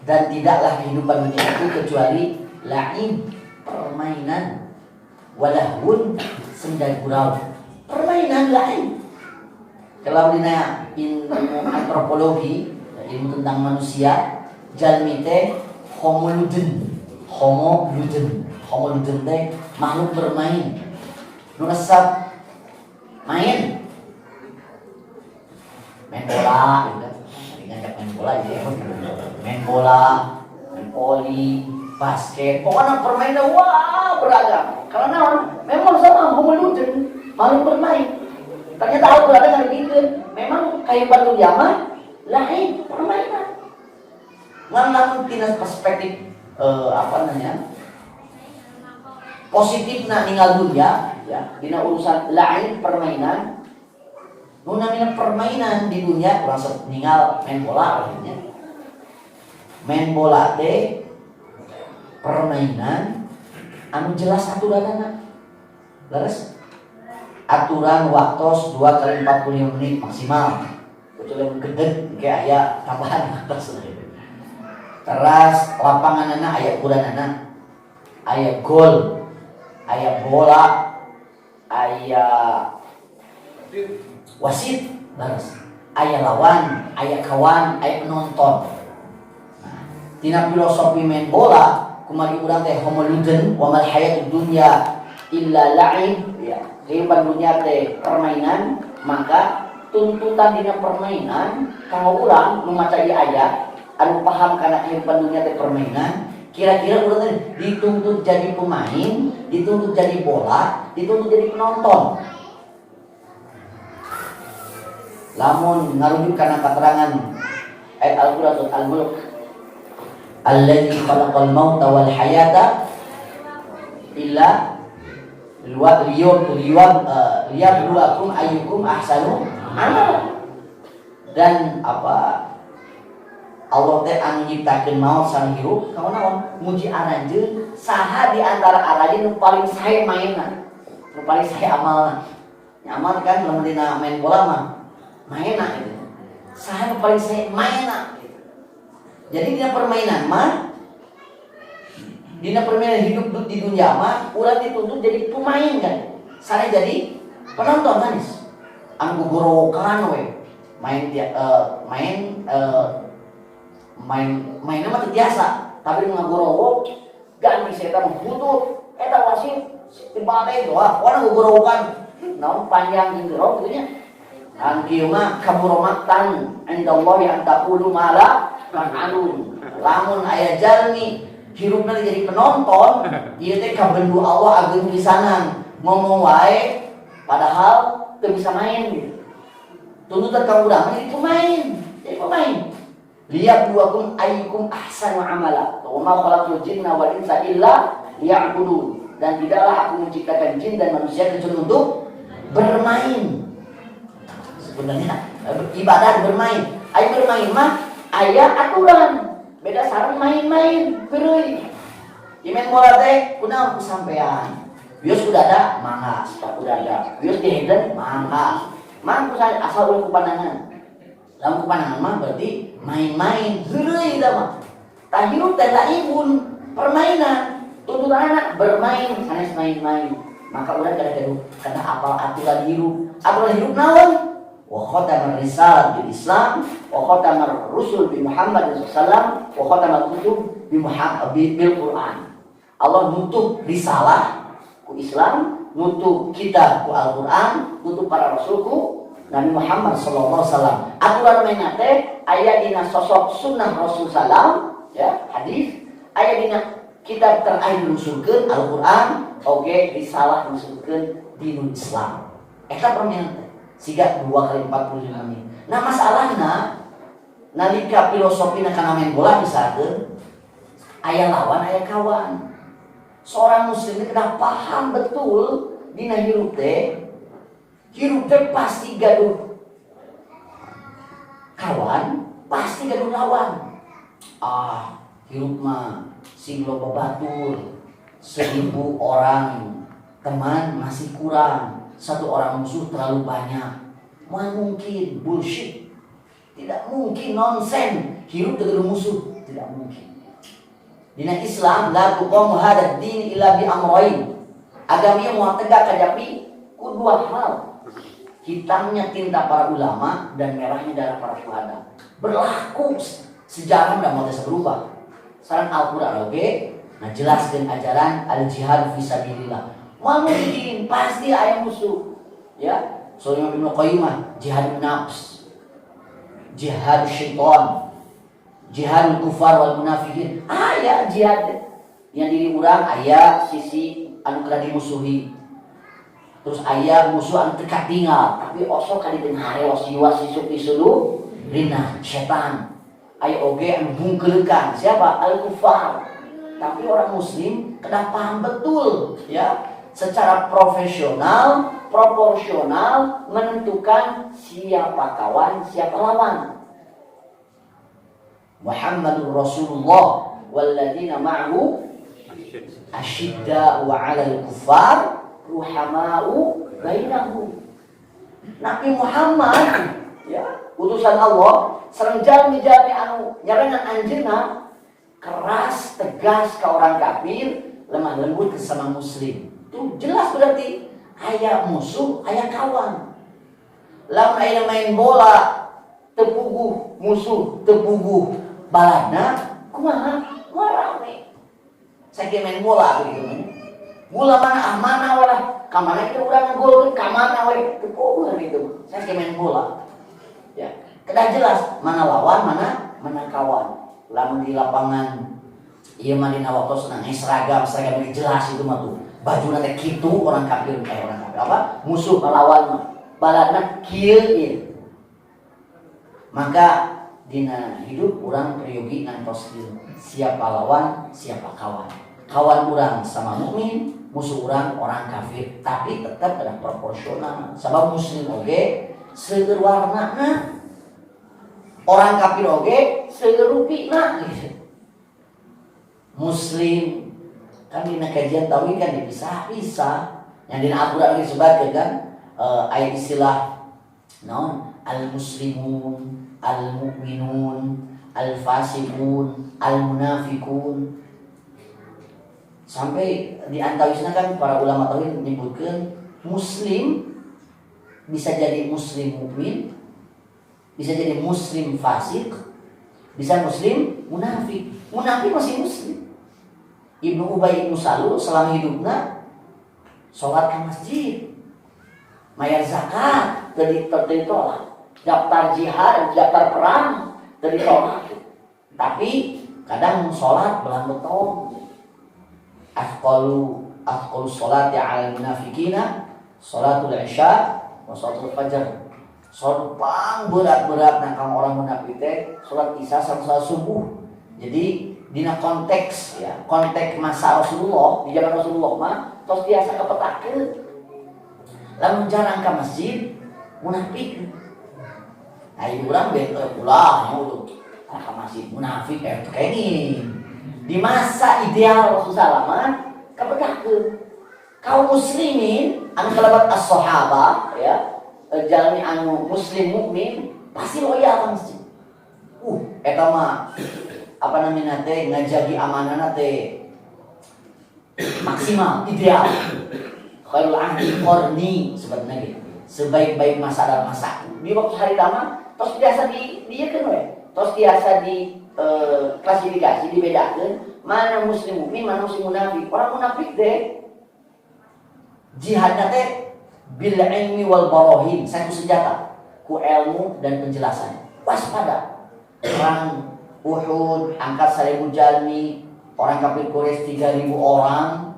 Dan tidaklah kehidupan dunia itu kecuali la'ib, permainan, walahun, sendal gurau. Permainan la'ib. Kalau dina ilmu antropologi, ilmu tentang manusia, jalmi teh homo ludens teh makhluk bermain. Nu resep main bola, ngajak main bola ya, main bola, main voli, basket, pokoknya permainan wah beragam. Karena memang sama homo ludens, makhluk bermain. Ternyata Al-Quran ada gitu. Memang kehidupan dunia mah lain permainan. Namun tina perspektif positifna ninggal dunia ya, dina urusan lain permainan. Nu namina permainan di dunia kurang ninggal main bola artinya. Main bola teh permainan anu jelas aturanna. Leres? Aturan waktu 2 kali 45 menit maksimal. Kecuali gede kayak aya tambahan atas. Teras lapanganana aya ukuranana. Aya gol, aya bola, aya wasit, baris. Aya lawan, aya kawan, aya penonton. Nah, tina filosofi main bola, kumari urang teh homo ludens wa mal hayatud dunya illa la'ib ya. Kehidupan dunia teh permainan, maka tuntutan dina permainan kalau urang membaca ayat anu paham karena kehidupan dunia teh permainan, kira-kira urang teh dituntut jadi pemain, dituntut jadi bola, dituntut jadi penonton. Lamun ngarujuk kana keterangan ayat Al-Qur'an surat Al-Mulk, allazi khalaqal mauta wal hayata illa liyabluwakum ayyukum ahsanu amala. Dan apa Allah teh anu nyiptakeun maot sareng hirup kaonaon muji aranjeun saha di antara aranjeun nu paling sae mainna, nu paling sae amalna. Nyaman kan lamun dina main bola mah mainna gitu. Saha nu paling sae mainna gitu. Jadi dina permainan mah dina permainan hidup di dunia mah urang dituntut jadi pemain kan. Sare jadi penonton manis. Anu gugorokan we. Mainnya mah biasa, tapi ngagorowok ganti setan butut eta wasit tibate doa orang gugorokan naon panjang indro gitu nya. An kieu mah kaburomatan indallahi an taqulu ma la ta'malun. Lamun aya jalmi hirupna jadi penonton, ieu teh kabendu Allah ageun pisanan. Ngomong wae padahal teu bisa main gitu. Tuntutan ka urang jadi pemain. Liyabluwakum ayyukum ahsanu amala. Wa ma khalaqtul jinna wal insa illa liya'budun. Dan tidaklah aku menciptakan jin dan manusia kecuali untuk bermain. Sebenarnya ibadah bermain. Ayo bermain mah aya aturan. beda sareng main-main beureui. Imen bola teh kunaon ku sampean. Bios kuda ada, mangga, sepatu kuda ada. Bios diheden, mangga. Mang ku asal ulah ku pandangan. Lamun ku pandangan mah berarti main-main beureui da mah. Tah hirup teh laibun, permainan. Tuntutan anak bermain, sanes main-main. Maka urang kada apal aturan hirup. Aturan hirup naon? Wa khataman risalah bil Islam, wa khataman rusul bi Muhammad sallallahu wa khataman kutub bi Muhammad bil Quran. Allah nutup risalah ku Islam, nutup kitab ku Al-Quran, nutup para rasulku Nabi Muhammad sallallahu alaihi wasallam. Aturan mainna teh aya dina sosok sunnah Rasul sallam, ya, hadis, aya dina kitab terakhir nusulkeun Al-Quran, oge risalah nusulkeun dinul Islam. Eta permainan siga 2 kali 45 menit. Nah masalahna nalika filosofina kana main bola misalkeun aya lawan aya kawan. Seorang muslim kena paham betul dina hirup teh pasti gaduh kawan, pasti gaduh lawan. Hirup mah sing loba batur 1000 orang teman masih kurang, 1 orang musuh terlalu banyak. Mana mungkin, bullshit. Tidak mungkin, nonsen. Hirup dengan musuh, tidak mungkin. Dina Islam la tuqamu hadzal din illa bi amrayn. Agama yang mau tegak kajapi ku 2 hal. Hitamnya tinta para ulama dan merahnya darah para syuhada. Berlaku sejarah dan mau berubah. Saran Al-Qur'an oke. Nah jelaskan ajaran al-jihad fisabilillah. Mungkin pasti aya musuh. Ya, soalnya Ibnu Qayyimah jihad nafs, jihad syaitan, jihad kufar wal munafikin. Aya jihad yang diri urang aya sisi anu kada dimusuhi. Terus aya musuh anu teu katinggal, tapi osok ka di tengah harewas jiwa sisuk disuluh rina setan. Aya oge anu bungkeulekan siapa? Al-kufar. Tapi orang muslim kena paham betul ya, secara profesional, proporsional menentukan siapa kawan, siapa lawan. Muhammadur Rasulullah walladzina ma'ahu asyidda wa 'alal kuffar ruhamau bainahum. Nabi Muhammad ya, utusan Allah sareng jalmi-jalmi anu nyarengan anjeunna keras, tegas ke orang kafir, lemah lembut ke sama muslim. Itu jelas berarti aya musuh, aya kawan. Lamun aya main bola, tepuguh musuh, tepuguh baladna, kumaha? Rame. Saiki main bola begitu. Bola mana walah, ka mana kita urang ngagolkeun, ka mana we, tepuguh gitu. Saiki main bola. Ya, kedah jelas mana lawan, mana kawan. Lamun di lapangan ieu mah dina waktu senang seragam ini jelas itu mah tuh. Bajuna teh kitu orang kafir apa? Musuh melawan mah. Baladna kieu ieu. Maka dina hidup urang priyogi ngantos kieu. Siapa lawan, siapa kawan. Kawan urang sama mukmin, musuh urang orang kafir, tapi tetap ada proporsional. Sabab muslim oge seueur warnana. Orang kafir oge segerupina gitu. Muslim kan dina kajian tauhid kan dipisah-pisah. Yang dina Al-Qur'an disebutkeun kan aya istilah naon? Al-muslimun, al-mu'minun, al-fasiqun, al-munafiqun. Sampai di antawisna kan para ulama tauhid menyebutkan muslim bisa jadi muslim mukmin, bisa jadi muslim fasik, bisa muslim munafik. Munafik masih muslim. Ibnu Ubay Ibnu Salul selama hidupnya sholat ke masjid, mayar zakat ditolak, daftar jihad, daftar perang ditolak. Tapi kadang sholat belang beton. Afqalu sholati ala munafikina sholatul isya wa sholatul fajr. Sholat pang berat-berat nangkang orang munafik teh sholat isya sama sholat subuh. Jadi dina konteks ya, konteks masa Rasulullah, di zaman Rasulullah mah tos biasa kepetakeun. Lamun jarang ka masjid munafik. Ai urang bete ulah masih munafik kayak ini. Di masa ideal Rasulullah SAW kebedakeun kaum muslimin anu kalabat as-sahabah ya, jalmi anu muslim mukmin pasti loyal ka masjid. Eta mah apa namanya teh ngajagi amanahna teh maksimal ideal. Khairul ahdi qarni sebetulnya gitu. Sebaik-baik masa adalah masa. Di waktu hari lama tos biasa dia kan we. Tos biasa di klasifikasi dibedakan mana muslim mukmin, mana muslim munafik. Orang munafik deh jihadnya teh bil ilmi wal barahin, satu senjata, ku ilmu dan penjelasan. Waspada. Perang Uhud angkat 1000 jalmi, orang kafir Quraisy 3000 orang,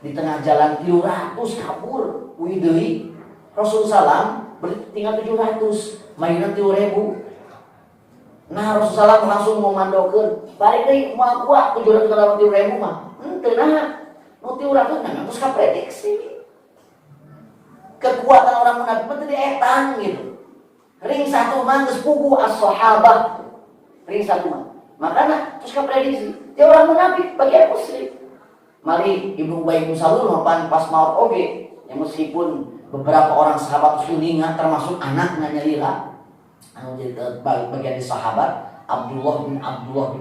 di tengah jalan 300 kabur. Wideuy Rasulullah SAW tinggal 700, mayuna 3000. Nah Rasulullah SAW langsung mau mandokeun, balik deui moal kuat 730.000 mah. Henteu nah, nu 300 nah terus kaprediksi. Kekuatan orang munafik teh dietan gitu. Ring satu mah geus puguh as-sahabah. Ring satu mah. Makana terus kaprediksi, dia orang munafik bagi muslim. Mari Ibnu Ubay bin Salul mapan pas maut oge, ya meskipun beberapa orang sahabat suningan termasuk anaknya nyalira anu jadi bagian di sahabat Abdullah bin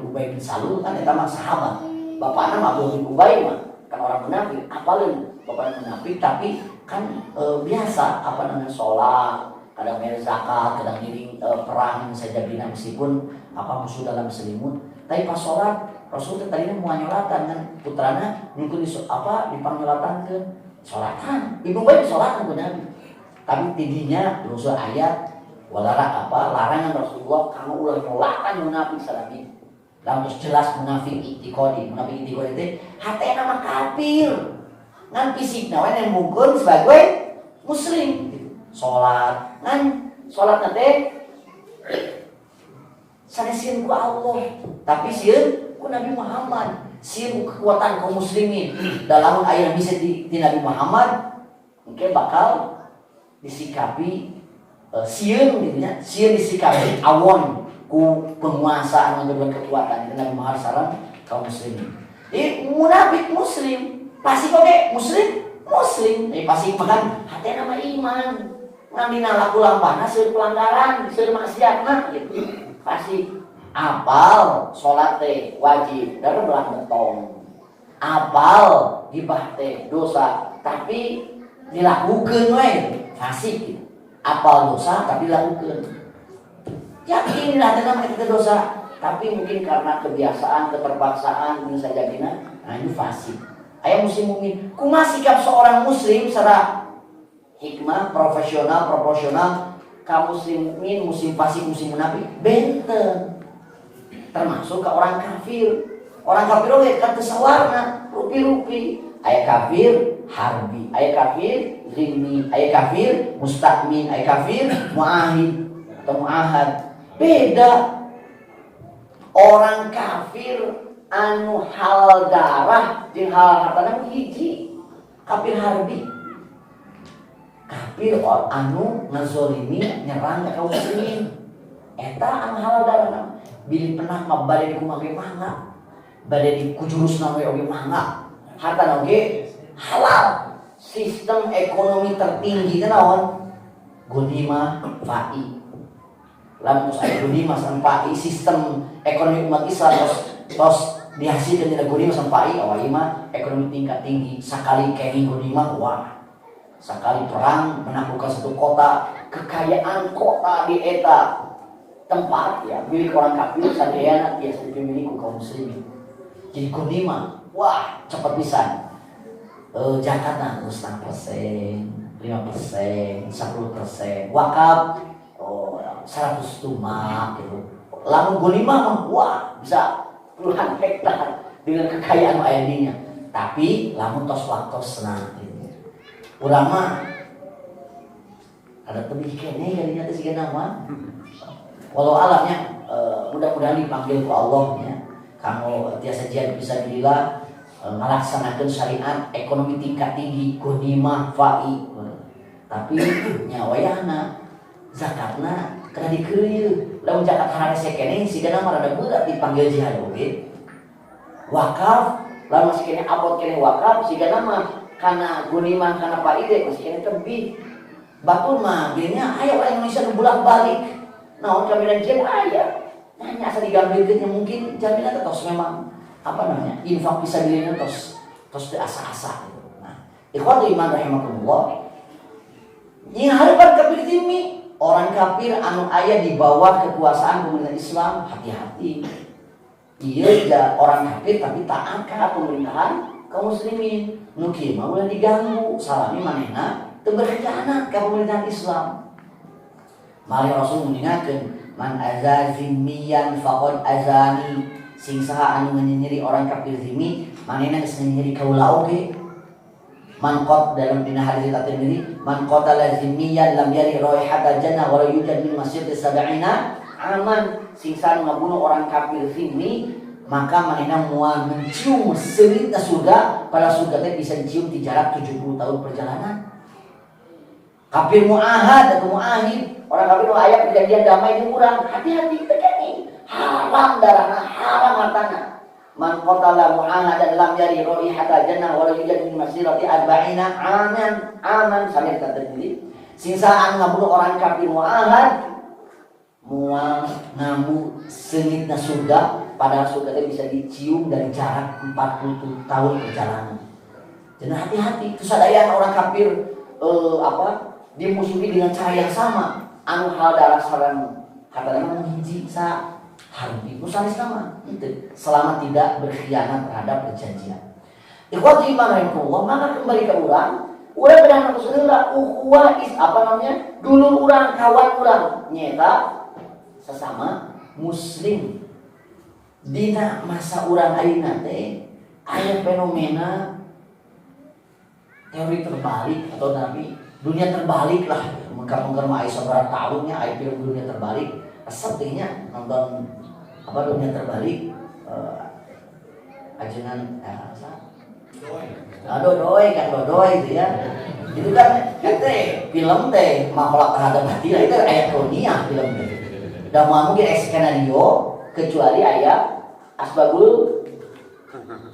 Ubay bin Salul kan eta mah sahabat. Bapakna mah Abdullah bin Ubay mah kan orang munafik, apalin bapakna munafik tapi kan biasa apa namanya sholat, kadang bayar zakat, kadang ngiring perang saja bina meskipun apa musuh dalam selimut. Tapi pas sholat Rasul tadinya mau nyolatan kan putrana mungkin dipangnyolatan ke sholatan. Ibu baik sholatan ke Nabi. Tapi tidinya Rasul ayat larangan Rasulullah kamu ulah nyolatan munafik salami. Lalu jelas munafik itikodi itu hatena mah kafir. Ngan fisikna we nemungkeun sebagai muslim gitu. Salat ngan salatna teh sanesieun ku Allah, tapi sieun ku Nabi Muhammad, sieun ku kekuatan kaum muslimin. Dalam ayat bisa di Nabi Muhammad mungkin bakal disikapi sieun gitu nya, sieun disikapi awon ku penguasa anu berkekuatan itu Nabi Muhammad sallallahu alaihi wasallam kaum muslimin. Munafik muslim pasti kok muslim pasti makan hati nama iman ngan dina laku lampahna seueur pelanggaran seueur maksiatna gitu pasti apal salat teh wajib dan belang betong apal gibah teh dosa tapi dilakukeun we fasik gitu apal dosa tapi dilakukeun yakin hati nama itu dosa tapi mungkin karena kebiasaan keterpaksaan ini saja bina nah ini fasik. Ayah muslim mukmin, kumaha sikap seorang muslim secara hikmah, profesional, proporsional, kaum muslim mukmin, muslim fasik, muslim munafik, benten. Termasuk ke orang kafir. Orang kafir oge kan teu sawarna, rupi-rupi. Aya kafir harbi, aya kafir zimmi, aya kafir mustakmin, aya kafir muahid atau muahad. Beda. Orang kafir anu hal darah jeung hal hartana hiji kafir harbi kafir anu ngazolimi nyerang kaum muslimin eta anu hal darah bilih pernah mah bade dikumage mangga bade dikujurusna we oge mangga hartana oge halal sistem ekonomi tertinggi teh naon gonima fai lamun aya gonima sareng fai sistem ekonomi umat Islam tos dihasilkan tidak gonima sampai awal mah ekonomi tingkat tinggi sekali kenging gonima wah sekali perang menaklukkan satu kota kekayaan kota di eta tempat ya milik orang kafir sadayana biasa dimiliki kaum muslimin jadi gonima wah cepat pisan zakatna 5%, 10%, wakaf 100 tumak gitu. Lamun gonima mah wah bisa puluhan hektar dengan kekayaan ayahnya. Tapi lamun tos waktos senang gitu. Ulama ada tebih kene ya dinya teh siga nama. Walau alamnya mudah-mudahan dipanggil ku Allah ya. Kamu tiasa jian bisa bila melaksanakan syariat ekonomi tingkat tinggi gonimah fai. Tapi nyawayana zakatna Karena dikeureuyeuh lamun jakat harare sekene sigana mah rada berat dipanggil jihad oge. Wakaf lamun masih kene abot kene wakaf sigana mah kana guniman kana paide masih kene tebih. Batur mah geunya aya orang Indonesia nu bolak-balik. Naon jaminan jihad aya. Nanya asa digambilkeun mungkin jaminan tos memang infak fisabilillah tos teu asa-asa gitu. Nah, ikhwatu iman rahimakumullah. Nyi harapan kafir zimmi, orang kafir anu aya di bawah kekuasaan pemerintah Islam, hati-hati. Iya orang kafir tapi taat ka pemerintahan kaum muslimin. Nu kieu mah ulah diganggu, salami manehna teu berkhianat ka pemerintahan Islam. Mari Rasul mengingatkan, man azza zimmiyan faqad azani. Sing saha anu ngenyiri orang kafir zimmi, manehna geus ngenyiri kaula oge. Man qat dalam dina hadis At-Tirmidzi, man qatala zimmiyan lam yari raihata jannah wa la yujad min masjid sab'ina aman. Sing saha ngabunuh orang kafir zimmi, maka manehna moal mencium seulitna surga, pada surga teh bisa dicium di jarak 70 tahun perjalanan. Kafir muahad atau muahid, orang kafir nu aya perjanjian damai jeung urang, hati-hati tekeni. Haram darahna, haram hartana. Man qatala mu'ahadan lam yari raihata jannah wa la yujad min masirati arba'ina aman sampai kata Tirmidzi. Sing saha ngabunuh orang kafir mu'ahad moal ngamu seungitna surga, padahal surga teh bisa dicium dari jarak 40 tahun perjalanan. Jadi hati-hati, itu sadayana orang kafir dimusuhi dengan cara yang sama. Anu hal darah sareng katanya hiji sa harbi nusanis nama itu selama tidak berkhianat terhadap perjanjian. Ikhwati iman rahimakumullah, maka kembali ke urang benar muslimlah ukhuwah dulur urang, kawan urang nyata sesama muslim. Dina masa urang ayeuna teh aya fenomena teori terbalik atau nabi dunia terbalik lah. Mengkar mah aya sabaraha tahunnya aya film dunia terbalik. Asapnya nonton dunia terbalik ajengan dodoy kan dodoy itu ya. Itu kan film teh makhluk terhadap hati lah, itu ayat dunia film teh. Dan mau mungkin skenario kecuali ayat asbabul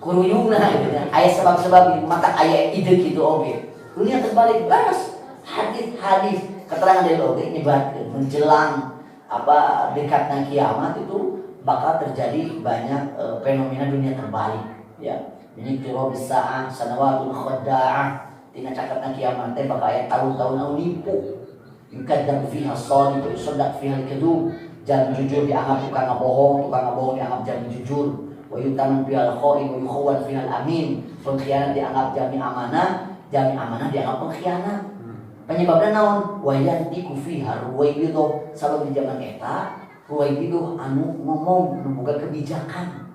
kuruyuna gitu ya. Ayat sebab-sebab maka ayat ide gitu oke. Dunia terbalik baras hadis keterangan dari oke nyebatkeun menjelang dekatnya kiamat itu bakal terjadi banyak fenomena dunia terbalik ya. Ini kira bisa sanawatul khadda'ah tina cakapna kiamat teh bakal aya tahun-tahun anu nipu. Yukadzab fiha shadiq wa yusaddaq fiha al-kadzub. Jalan jujur dianggap tukang ngabohong dianggap jalan jujur. Wa yutaman fiha al-kha'in wa yukhawwan fiha al-amin. Pengkhianat dianggap jami amanah dianggap pengkhianat. Penyebabnya naon? Wayantiku fiha ruwaibidoh. Sabab di zaman eta ruwaibidoh anu ngomong membuka kebijakan.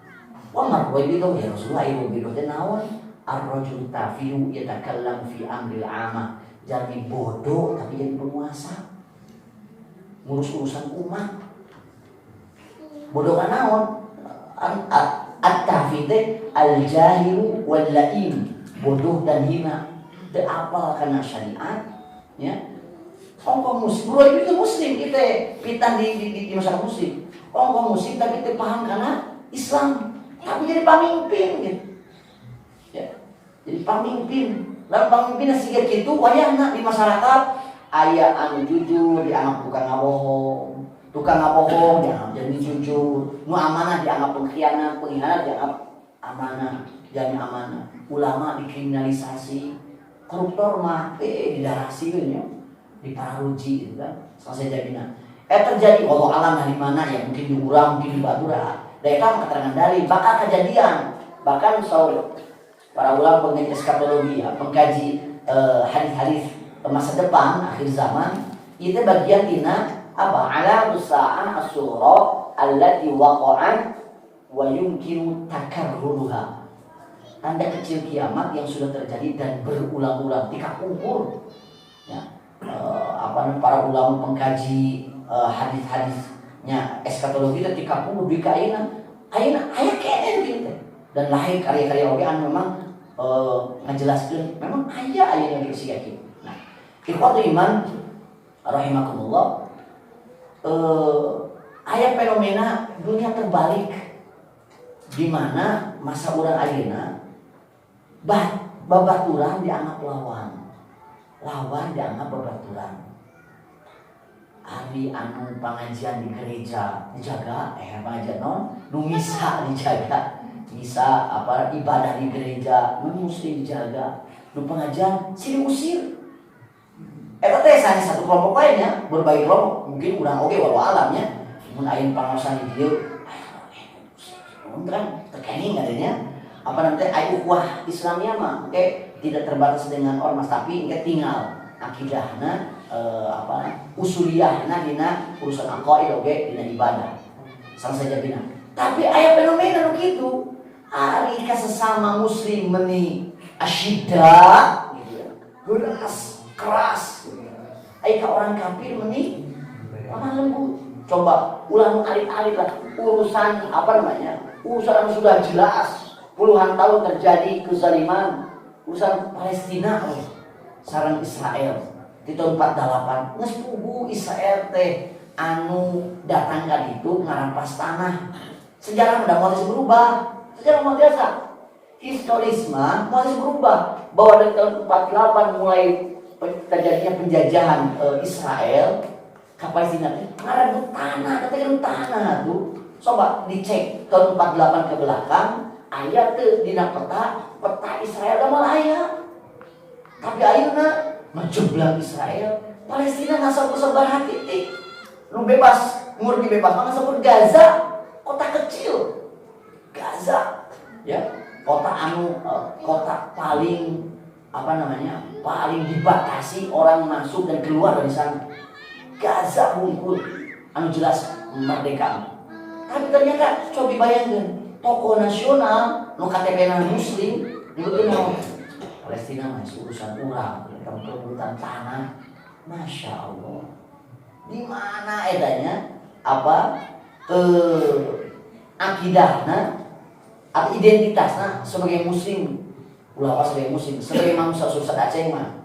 Wa ruwaibidoh ya Rasulullah ruwaibidoh teh naon? Ar-rajul tafiu yatakallam fi amril amah. Jadi bodoh tapi jadi penguasa. Ngurus urusan umat. Bodoh kan naon? At-tafi teh al-jahilu wal la'im. Bodoh dan hina. Teu apal kana syariat. Ya, ongkong muslim, itu muslim kita pitan di masyarakat muslim. Ongkong muslim tapi kita paham karena Islam, tapi jadi pamimpin gitu. Ya, jadi pamimpin. Lalu pamimpin siga kitu wayahna di masyarakat aya anu jujur dianggap tukang ngabohong dianggap jadi jujur, nu amanah dianggap pengkhianat dianggap amanah, jadi amanah. Ulama dikriminalisasi. Koruptor mah didarasinya diparuji gitu kan selesai jaminan terjadi Allah alam dari mana ya mungkin di urang mungkin di batura mereka keterangan dari bakal kejadian bahkan para ulama pengkaji eskatologi pengkaji hadis-hadis masa depan akhir zaman itu bagian tina ala usa'ah as-sura allati waqa'at wa yumkinu takarruruha. Tanda kecil kiamat yang sudah terjadi dan berulang-ulang tika umur ya, para ulama pengkaji hadis-hadisnya eskatologi ketika umur di ayeuna aya kene gitu dan lahir karya-karya oge anu memang ngajelaskeun memang aya yang disiga kieu. Nah, ikhwatu iman rahimakumullah. aya fenomena dunia terbalik, di mana masa urang ayeuna babaturan dianggap lawan dianggap babaturan. Ari anu pengajian di gereja dijaga, pengajian nu misa dijaga, misa ibadah di gereja nu mesti dijaga, nu pengajian si diusir. Eta teh hanya satu kelompok lainnya, berbagai kelompok, mungkin urang oge walau alamnya, mun ayeuna pangaosan di dieu, kan terkening adanya aya ukhuwah Islamiyah mah, tidak terbatas dengan ormas tapi tinggal akidahna usuliyahna dina urusan aqaid oge dina ibadah sang saja bina. Tapi aya fenomena nu kitu, ari ka sesama muslim meuni asyidda gitu ya. Keras. Aya ka orang kafir meuni lemah lembut. Coba ulah nu alit-alit lah urusan urusan sudah jelas puluhan tahun terjadi kezaliman, urusan Palestina sareng Israel. Di tahun 48 geus puguh Israel teh anu datang ka ditu ngarampas tanah. Sejarah udah mulai berubah. Sejarah mah biasa. Historisme mulai berubah. Bahwa dari tahun 48 mulai terjadinya penjajahan Israel ke Palestina. Ngaran tanah, katanya tanah tuh. Coba dicek tahun 48 ke belakang, aya teu dina peta Israel udah mulai aya. Tapi ayeuna menjeblang Israel, Palestina ngasal kesebar titik. Nu bebas, murni bebas, ngasal Gaza, kota kecil. Gaza, ya, kota paling paling dibatasi orang masuk dan keluar dari sana. Gaza bungkul, anu jelas merdeka. Tapi ternyata coba bayangkan, tokoh nasional, nu KTP-na muslim, nyebutkeun Palestina masih urusan urang, perebutan tanah, masya Allah. Di mana edanya akidahna atau identitasna sebagai muslim, ulama sebagai muslim, sebagai manusia susah Aceh mah,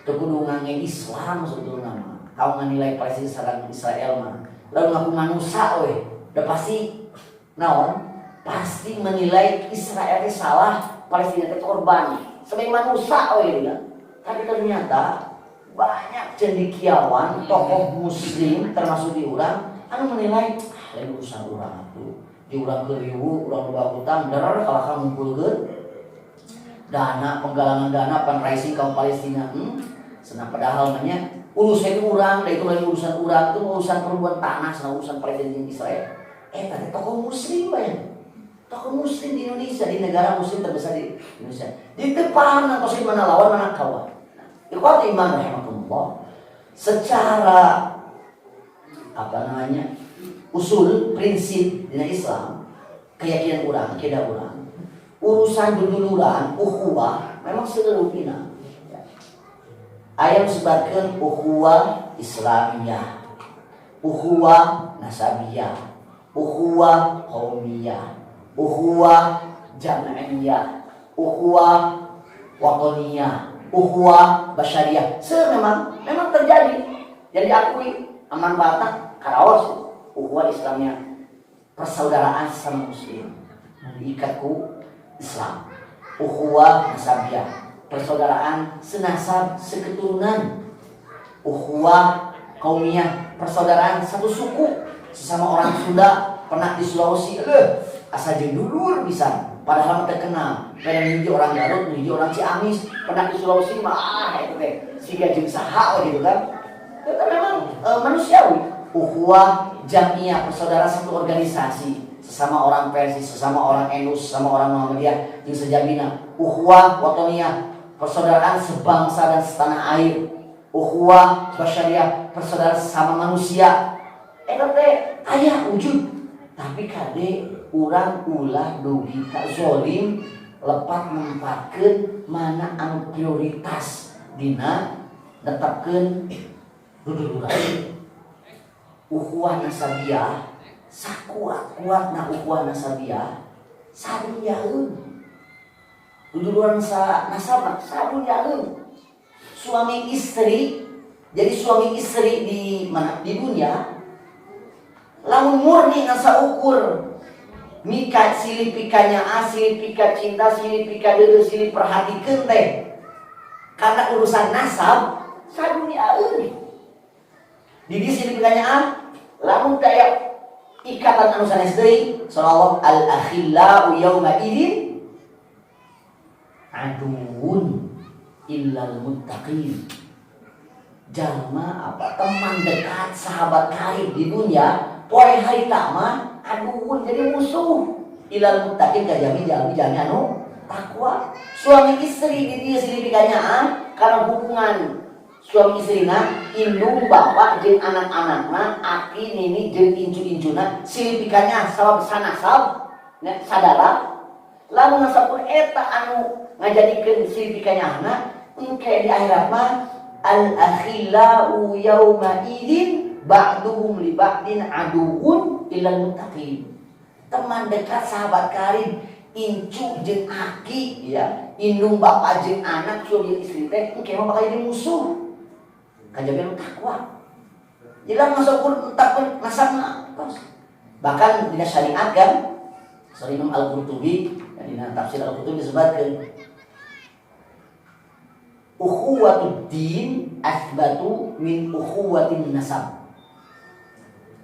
teu kudu ngangen Islam sebetulna mah. Kau nganilai Palestina sareng Israel mah, lalu ngaku manusia udah pasti naon? Pasti menilai Israel salah, Palestina itu korban. Sebagai manusia tapi ternyata banyak cendekiawan tokoh muslim termasuk di urang anu menilai lain urusan urang atuh di urang keriwu urang loba utang darar kalau kamu ngumpulkeun dana penggalangan dana fundraising kaum Palestina senang padahal namanya urusan urang da itu lain urusan urang itu urusan perempuan tanah sama urusan Palestina Israel tadi tokoh muslim banyak. Tokoh muslim di Indonesia, di negara muslim terbesar di Indonesia. Di depan atau sih mana lawan mana kawan. Ikhwati iman rahimakumullah. Secara usul prinsip di Islam, keyakinan orang, akidah orang, urusan dululuran, ukhuwah memang seluruhnya. Ayat sebagian ukhuwah Islamiyah, ukhuwah Nasabiyah, ukhuwah Qaumiyah, ukhuwah Jam'iyah, ukhuwah Watoniyah, ukhuwah Basyariyah. Memang terjadi. Jadi diakui aman Batak, Karawas, ukhuwah Islamiyah, persaudaraan sesama muslim, diikatku Islam. Ukhuwah Nasabiyah, persaudaraan senasab seketurunan. Ukhuwah Qaumiyah, persaudaraan satu suku, sesama orang Sunda pernah di Sulawesi, asa jeung dulur pisan, padahal terkenal. Kadang hiji orang Garut, hiji orang Ciamis, pernah di Sulawesi mah itu teh siga jeung saha gitu kan. Itu memang manusiawi. Ukhuwah Jam'iyah, persaudaraan satu organisasi, sesama orang Persis, sesama orang Endus, sesama orang Muhammadiyah jeung sejabina. Ukhuwah Watoniyah, persaudaraan sebangsa dan setanah air. Ukhuwah Basyariyah, persaudaraan sesama manusia. Eta teh aya wujud. Tapi kade urang ulah dugi ka zolim lepat menempatkeun mana anu prioritas dina netepkeun duduluran. Ukhuwah Nasabiyah sakuat-kuatna ukhuwah Nasabiyah sarunyaeun. Duduluran nasab sarunyaeun. Suami istri, jadi suami istri di mana? Di dunia Lamun murni nasa ukur mika silih pikanya silih pika cinta, silih pika deudeut, silih perhatikeun teh. Karena urusan nasab sadunia euy. Di dieu silih pikanya lamun daya ikatan anu sanes deui, sallallahu al-akhillau yauma idzin aduun illal muttaqin. Jalma teman dekat, sahabat karib di dunia, poe harita mah aduun jadi musuh. Illal muttaqin kajami jalmi anu takwa. Suami istri di dieu silih pikanyaan karena hubungan suami istrina indung bapak jeung anak-anakna, aki nini jeung incu-incuna silih pikanya sabab sanasab sadara. Lamun nasabun eta anu ngajadikeun silih pikanyana engke di akhirat mah al-akhillau yauma idzin ba'duhum li ba'din aduun illal muttaqin. Teman dekat, sahabat karib, incu jeung aki ya, indung bapak jeung anak, suami istri teh engke mah bakal jadi musuh. Kajabian takwa. Jadi masuk takwa nasabna. Bahkan dina syariat kan, Sari Imam Al-Qurtubi dan dina tafsir Al-Qurtubi disebutkan ukhuwatud din asbatu min ukhuwatin nasab.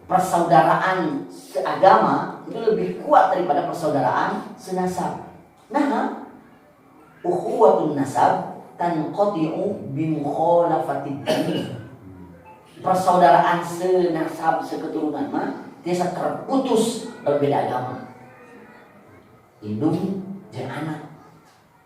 Persaudaraan seagama itu lebih kuat daripada persaudaraan senasab. Nah, ukhuwatun nasab tanqati'u bi mukhalafatid din. Persaudaraan senasab seketurunan mah tiasa terputus berbeda agama. Indung jeung anak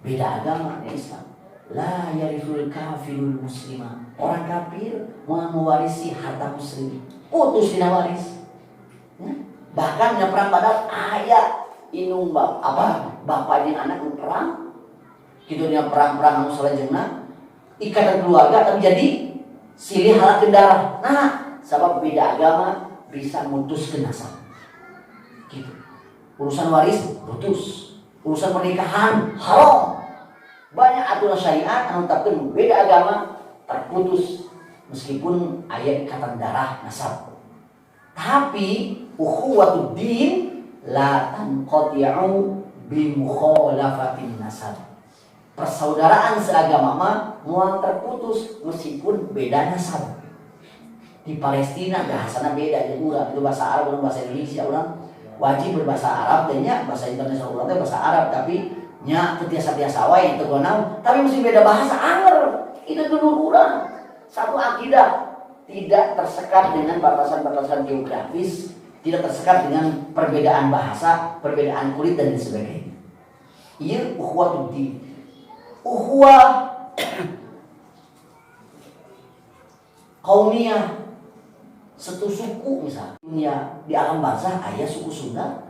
beda agama ya Islam. La yarithul kafirul muslima. Orang kafir mau mewarisi harta muslim. Putus dina waris. Bahkan dina perang Badar aya indung bapak jeung anak nu perang. Kitu dina perang-perang anu salajengna ikatan keluarga terjadi silih halakeun darah. Nah, sabab beda agama bisa mutuskeun nasab. Gitu. Urusan waris putus, urusan pernikahan haram. Banyak aturan syariat anu tetepkeun beda agama terputus meskipun aya ikatan darah nasab. Tapi ukhuwatud din la tanqati'u bi mukhalafatin nasab. Persaudaraan seagama mah moal terputus meskipun beda nasab. Di Palestina bahasana beda jeung urang, itu bahasa Arab, bahasa Indonesia urang wajib berbahasa Arab teh nya, bahasa internasional urang teh bahasa Arab tapi nya tiasa-tiasa wae teu naon, tapi mesti beda bahasa anger. Itu dulu urang. Satu akidah tidak tersekat dengan batasan-batasan geografis, tidak tersekat dengan perbedaan bahasa, perbedaan kulit dan sebagainya. Ieu ukhuwatud din. Ukhuwah kaumiyah satu suku misalnya dunia di alam barzah aya suku Sunda,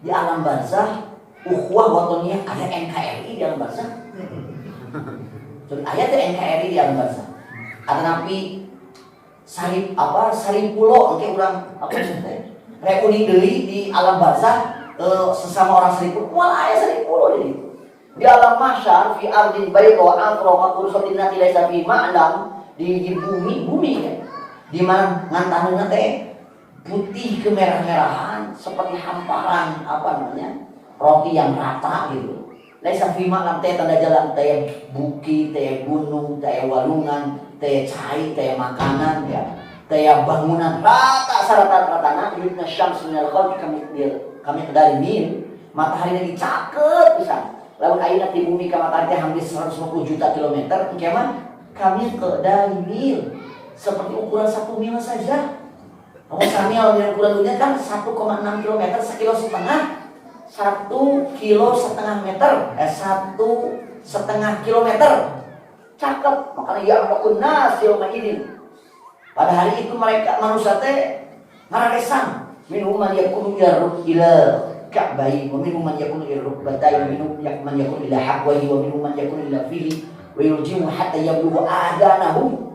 di alam barzah ukhuwah watoniyah ada NKRI di alam barzah. Jadi aya teh NKRI di alam barzah. Ada napi sari pulo engke urang apa teh reuni deui di alam barzah. Sesama orang seribu, malah ayah seribu jadi di alam mahsyar fi ardin bayda athra qursatin nati laisa fi ma'lam di bumi kan di mana ngantaneuna teh putih kemerah-merahan seperti hamparan roti yang rata gitu. Laisa fi ma'lam teh tanda jalan teh bukit, teh gunung, teh walungan, teh cai, teh makanan ya. Teh bangunan rata sarata-ratana yudna syams minal khalqi kami kedari mil matahari lagi cakep pisan. Lamun ayeuna ti bumi ka matahari teh hampir 150 juta kilometer, engke mah kami kedari mil seperti ukuran 1 mil saja. Kalau samil dengan ukuran dunia kan 1,6 kilometer, 1,5 kilo, 1,5 kilometer, 1,5 kilometer. Cakep, makanya ya Allahun nas yauma idzin. Pada hari itu mereka manusia teh ngararesan. Minhum man yakunu ila ka'bai wa minhum man yakunu ila rukbatai wa minhum man yakunu ila haqwai wa minhum man yakunu ila fihi wa yurjimu hatta yablugha adanahu.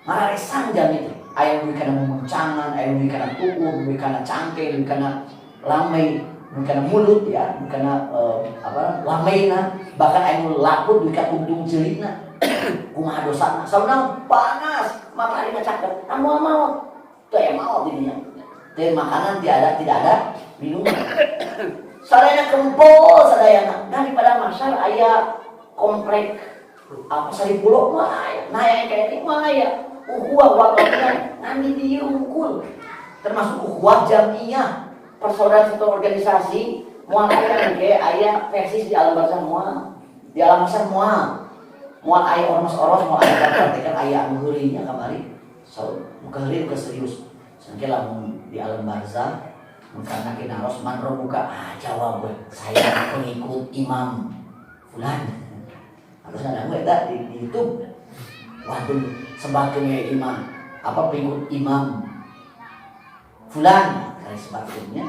Ngararesan jam itu. Aya nu kana memuncangan, aya nu kana tubuh, nu kana cangkeh, nu kana lamai, nu kana mulut ya, nu kana lamaina, bahkan aya nu laput nu kana untung ceulitna. kumaha dosana sauna panas maka dina caket anu mau teu aya maot dinya teh makanan tidak ada minuman sadayana kempol sadayana daripada masyar aya komplek apa sari pulau mah aya nah yang kayak ini mah aya ukhuwah wataniyah nami diungkul termasuk ukhuwah jamiah persaudaraan satu organisasi mual aya ge aya versi di alam barzah mual di alam mahsyar mual aya ormas-ormas mual aya praktekan aya anu heurinya kamari so muka heuri ke serius sangke lamun di alam barzah karena kita harus manro buka jawab gue saya pengikut imam fulan harus ada gue tak di YouTube waduh sebagainya imam apa pengikut imam fulan kali sebagainya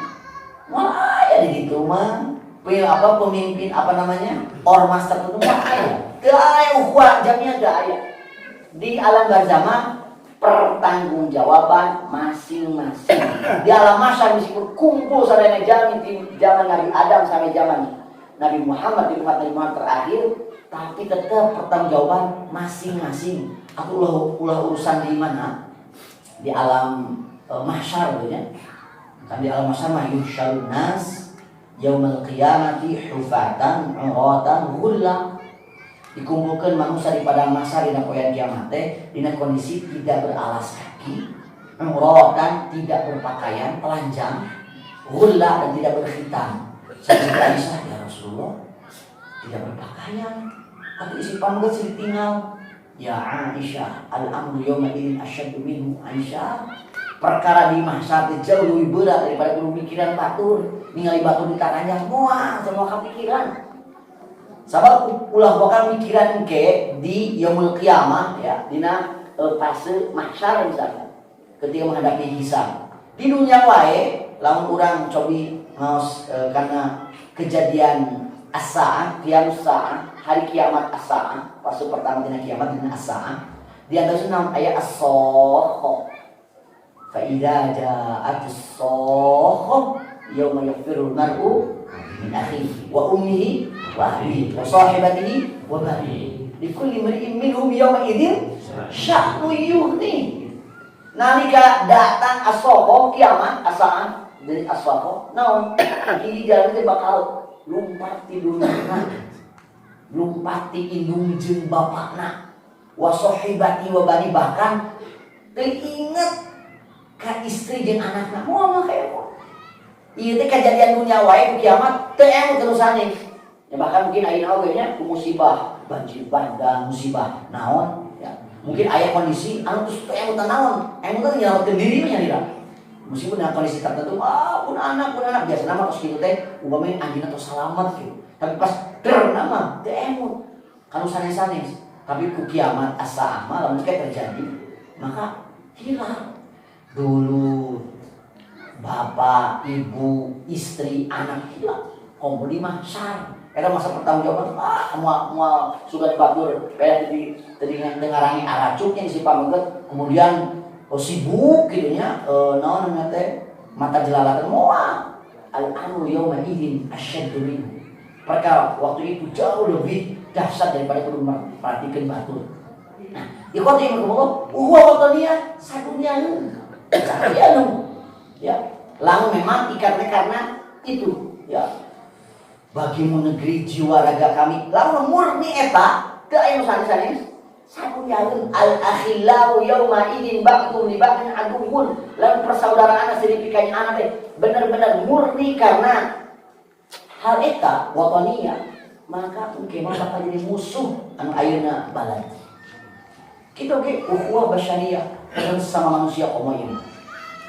malah ya di gitu mah pemimpin apa namanya ormas tertentu mah aya ukhuwah jamiah aya di alam barzah pertanggungjawaban masing-masing di alam mahsyar meskipun kumpul sadayana zaman Nabi Adam sampai zaman Nabi Muhammad di umat Nabi Muhammad terakhir tapi tetap pertanggungjawaban masing-masing atau ulah urusan di mana di alam mahsyar gitu ya kan di alam mahsyar mah yuhsyarun nas yaumul qiyamati hufatan uratan ghullan dikumpulkan manusia di padang mahsyar dina poean kiamat teh dina kondisi tidak beralas kaki, uratan tidak berpakaian telanjang, ghullan dan tidak berkhitan. Sehingga Aisyah ya Rasulullah tidak berpakaian, atau isi pangkat sih tinggal. Ya Aisyah, al-amru yawma idzin asyaddu minhu Aisyah. Perkara di mahsyar jauh lebih berat daripada pemikiran batur, ningali batur di tangannya moal semua kepikiran. Sabab ulah bakal mikiran ke di yaumul qiyamah ya dina fase mahsyar misalnya ketika menghadapi hisab di dunia wae lamun urang cobi ngaos karena kejadian as-saah qiyamus saah hari kiamat as-saah fase pertama dina kiamat dina as-saah di antara naon aya as-sakhah fa idza ja'atus sakhah yauma yafirul mar'u min akhihi wa ummihi wa abihi wa sahibatihi wa banihi likulli mar'in minhum yawma idzin sya'nu yughni nalika datang as-sakhah kiamat as-saah dari as-sakhah naon ini jalan teh bakal lumpat ti dulurna lumpat ti indung jeung bapakna wa sahibati wa bani bahkan teu inget ka istri jeung anakna moal kayak ieu teh kejadian dunia wae ku kiamat teu eng terusane. Ya bahkan mungkin ayeuna oge nya ku musibah banjir bandang, musibah naon ya. Mungkin aya kondisi anu terus teu eng naon, eng teh nyelametkeun diri nya dira. Meskipun dalam kondisi tertentu, pun anak biasa nama terus kitu teh umpamanya anjeunna tos salamet gitu. Tapi pas der nama teu eng kanu sanes-sanes. Tapi ku kiamat as-saah lamun terjadi, maka hilang dulu bapak, ibu, istri, anak hilang. Kumpul di mahsyar. Era masa pertanggungjawaban, mau sudah dibatur, kayak tadi dengarangi aracuknya si pamengket, kemudian sibuk gitu nya, naon namanya teh mata jelalatan moal. Al-amru yawma idzin asyaddu minhu. Perkara waktu itu jauh lebih dahsyat daripada kudu perhatikan batur. Nah, ikhwati Allah, wataniyah sadunya ya lalu memang ikatnya karena itu ya bagimu negeri jiwa raga kami lalu murni eta teu aya nu sanes-sanes saduyaeun al akhillau yauma idzin ba'dhum li ba'din aduwwun lalu persaudaraan sedipikain anak teh bener-bener murni karena hal eta wataniyah maka engke mah bakal jadi musuh anu ayeuna balad kita ge ukhuwah basyariyah sama manusia komoyin.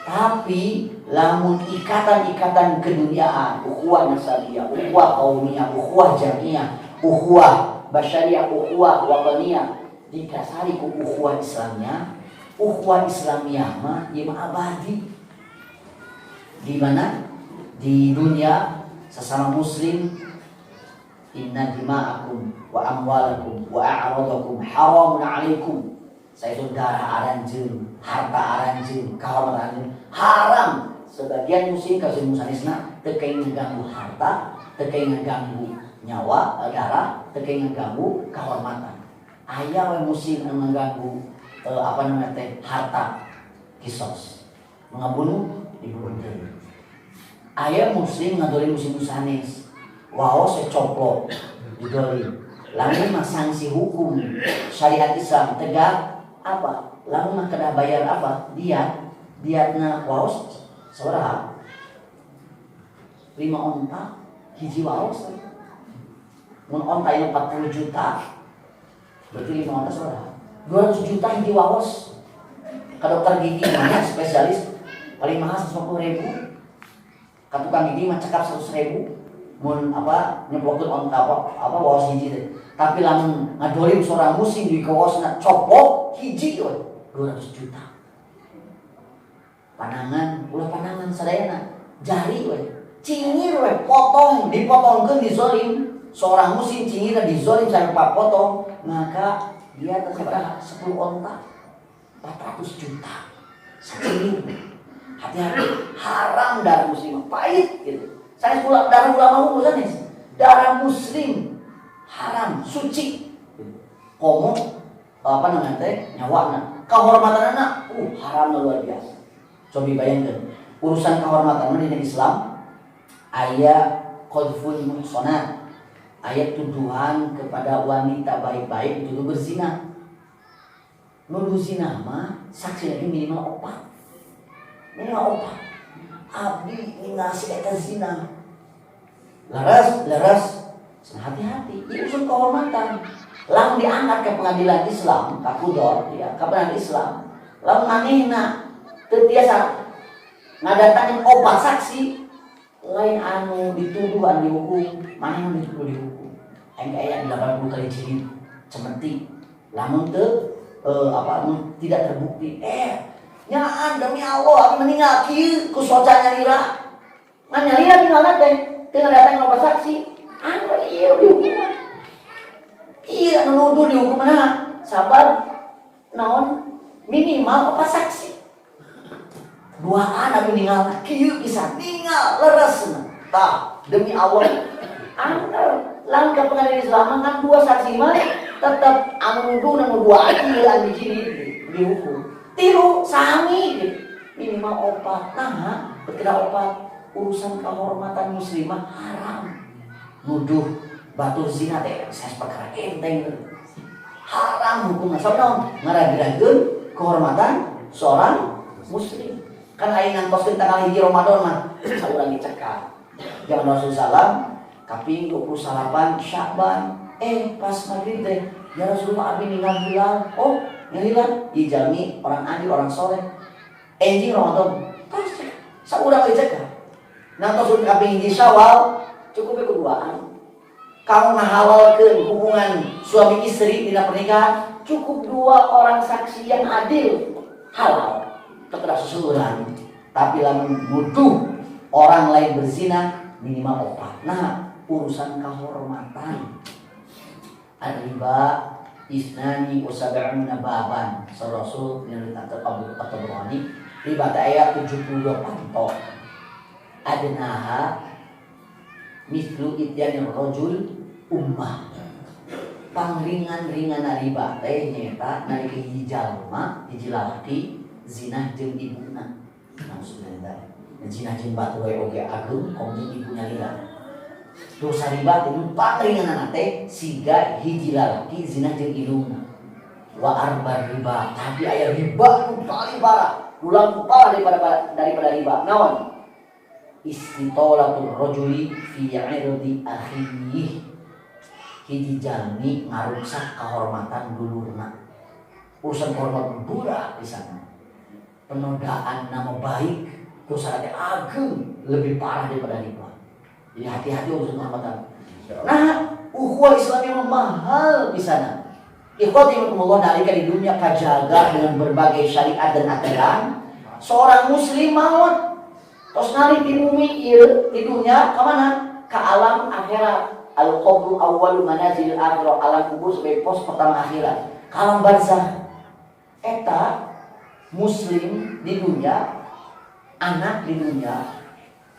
Tapi lamun ikatan-ikatan keduniaan, ukhuwah nasabiyah, ukhuwah qaumiyah, ukhuwah jamiah, ukhuwah basyariyah, ukhuwah wataniyah didasari ku ukhuwah Islamiyah. Ukhuwah Islamiyah mah ieu mah abadi. Di mana? Di dunia sesama muslim inna dima'akum wa amwalakum wa a'radakum haramun 'alaikum. Saya itu darah aranjeun, harta aranjeun, kahormatan aranjeun haram. Sebagian muslim kaum musanisna teu kenging ngaganggu harta, teu kenging ngaganggu nyawa, darah, teu kenging ngaganggu kahormatan. aya we muslim anu mengganggu harta kisos mengabunuh dibunuh deui. Aya muslim ngadoli muslim sanes waos coplok didolim. Lamun mah sanksi hukum syariat Islam tegak apa? Lamun mah kena bayar apa? Diatna waos sauraha? 5 onta hiji waos. Mun onta ini 40 juta. Berarti 5 onta sauraha? 200 juta hiji waos. Ka dokter gigi mana spesialis paling mahal 150.000. Ka tukang gigi mah cekap 100.000. Mun nyeplokeun onta apa waos hiji teh. Tapi lamun ngadolim seorang muslim di kawasan copok hiji we 200 juta. Panangan, ulah panangan sadayana jari we. Cingir we dipotongkeun dizolim. Seorang muslim cingir dizolim sampai potong, maka dia terkena 10 onta 400 juta. Cingir. Hati-hati, haram darah muslim, pahit gitu. Saya pula darah ulama hukum sanes. Darah muslim haram, suci. Komo nyawana. Kehormatan anak, haram luar biasa. Coba bayangkan, urusan kehormatan di Islam aya qadful muhsanat. Ayat tuduhan kepada wanita baik-baik dituduh berzina. Nuduh zina mah saksi lagi minimal 4. Minimal 4. Abdi ngasih eta zina. Leres. Hati-hati, ini urusan kehormatan. Lamun diangkat ke pengadilan Islam, ka kudor, ya, ke pengadilan Islam. Lamun manehna teu tiasa ngadatangkeun 4 saksi, lain anu dituduh anu dihukum, manehna dituduh dihukum. Aing aya 80 kali jilid cemetik. Lamun teu tidak terbukti. Nyaan demi Allah aku meninggal kieu ku socanya lira. Ngan nyalira tinggalna teh teu ngadatang 4 saksi. Anu ieu dihukum. Iya nuduh dihukum nah. Sabar naon minimal 4 saksi. 2 anak meninggal kieu kisah tinggal leresna. Tah demi Allah. Anu langkah pengadilan Islam kan 2 saksi mah tetap anu nuduh nang 2 anu dihukum. Tiru sami minimal 4. Nah, berkira 4 urusan kehormatan muslimah haram. Nuduh batur zina teh saya perkara enteng. Haram hukumna sabda ngarageun kehormatan seorang muslim. Kan aya ngantoskeun tanggal 1 Ramadan mah saurang dicekal. Zaman Rasulullah kaping 28 Sya'ban pas maghrib teh ya Rasulullah abi ninggal hilal. Oh, hilal dijami orang adil orang soleh. Enjing Ramadan. Terus saurang dicekal. Nangtos kaping hiji Syawal cukup keduaan. Kamu menghalalkan hubungan suami istri tidak pernikahan, cukup 2 orang saksi yang adil halal terkena susulan. Tapi lamun nuduh orang lain berzina minimal 4. Nah, urusan kehormatan riba isnani usab'una baban. Rasul nyeritakeun Abu Tabrani riba ayat 72 panto. Adnaha mislu ityanir rajul ummah. Pangringan-ringan riba teh nyata nalika hiji jalma hiji lalaki zina jeung ibuna. Maksudna zina jeung batu we oge ageum komo ibunya lila. Dosa riba teh pangringan teh siga hiji lalaki zina jeung indungna. Wa arba riba, tapi aya riba nu paling parah, ulang parah daripada riba. Naon? Istitolatul rajuli fi 'irdi akhihi. Hiji jalmi ngarusak kehormatan dulurna. Urusan kehormatan budak di sana. Penodaan nama baik dosa teh ageum lebih parah daripada riba. Jadi hati-hati urusan kehormatan. Nah, ukhuwah Islam yang mahal di sana. Ikhwati Allah nalika di dunia kajaga dengan berbagai syariat dan aturan. Seorang muslim maut tos nalik di bumi ieu di dunia ka mana? Ka alam akhirat. Al-qabru awwalu manazil akhirah. Alam kubur sebagai pos pertama akhirat. Ka alam barzakh. Eta muslim di dunia, anak di dunia,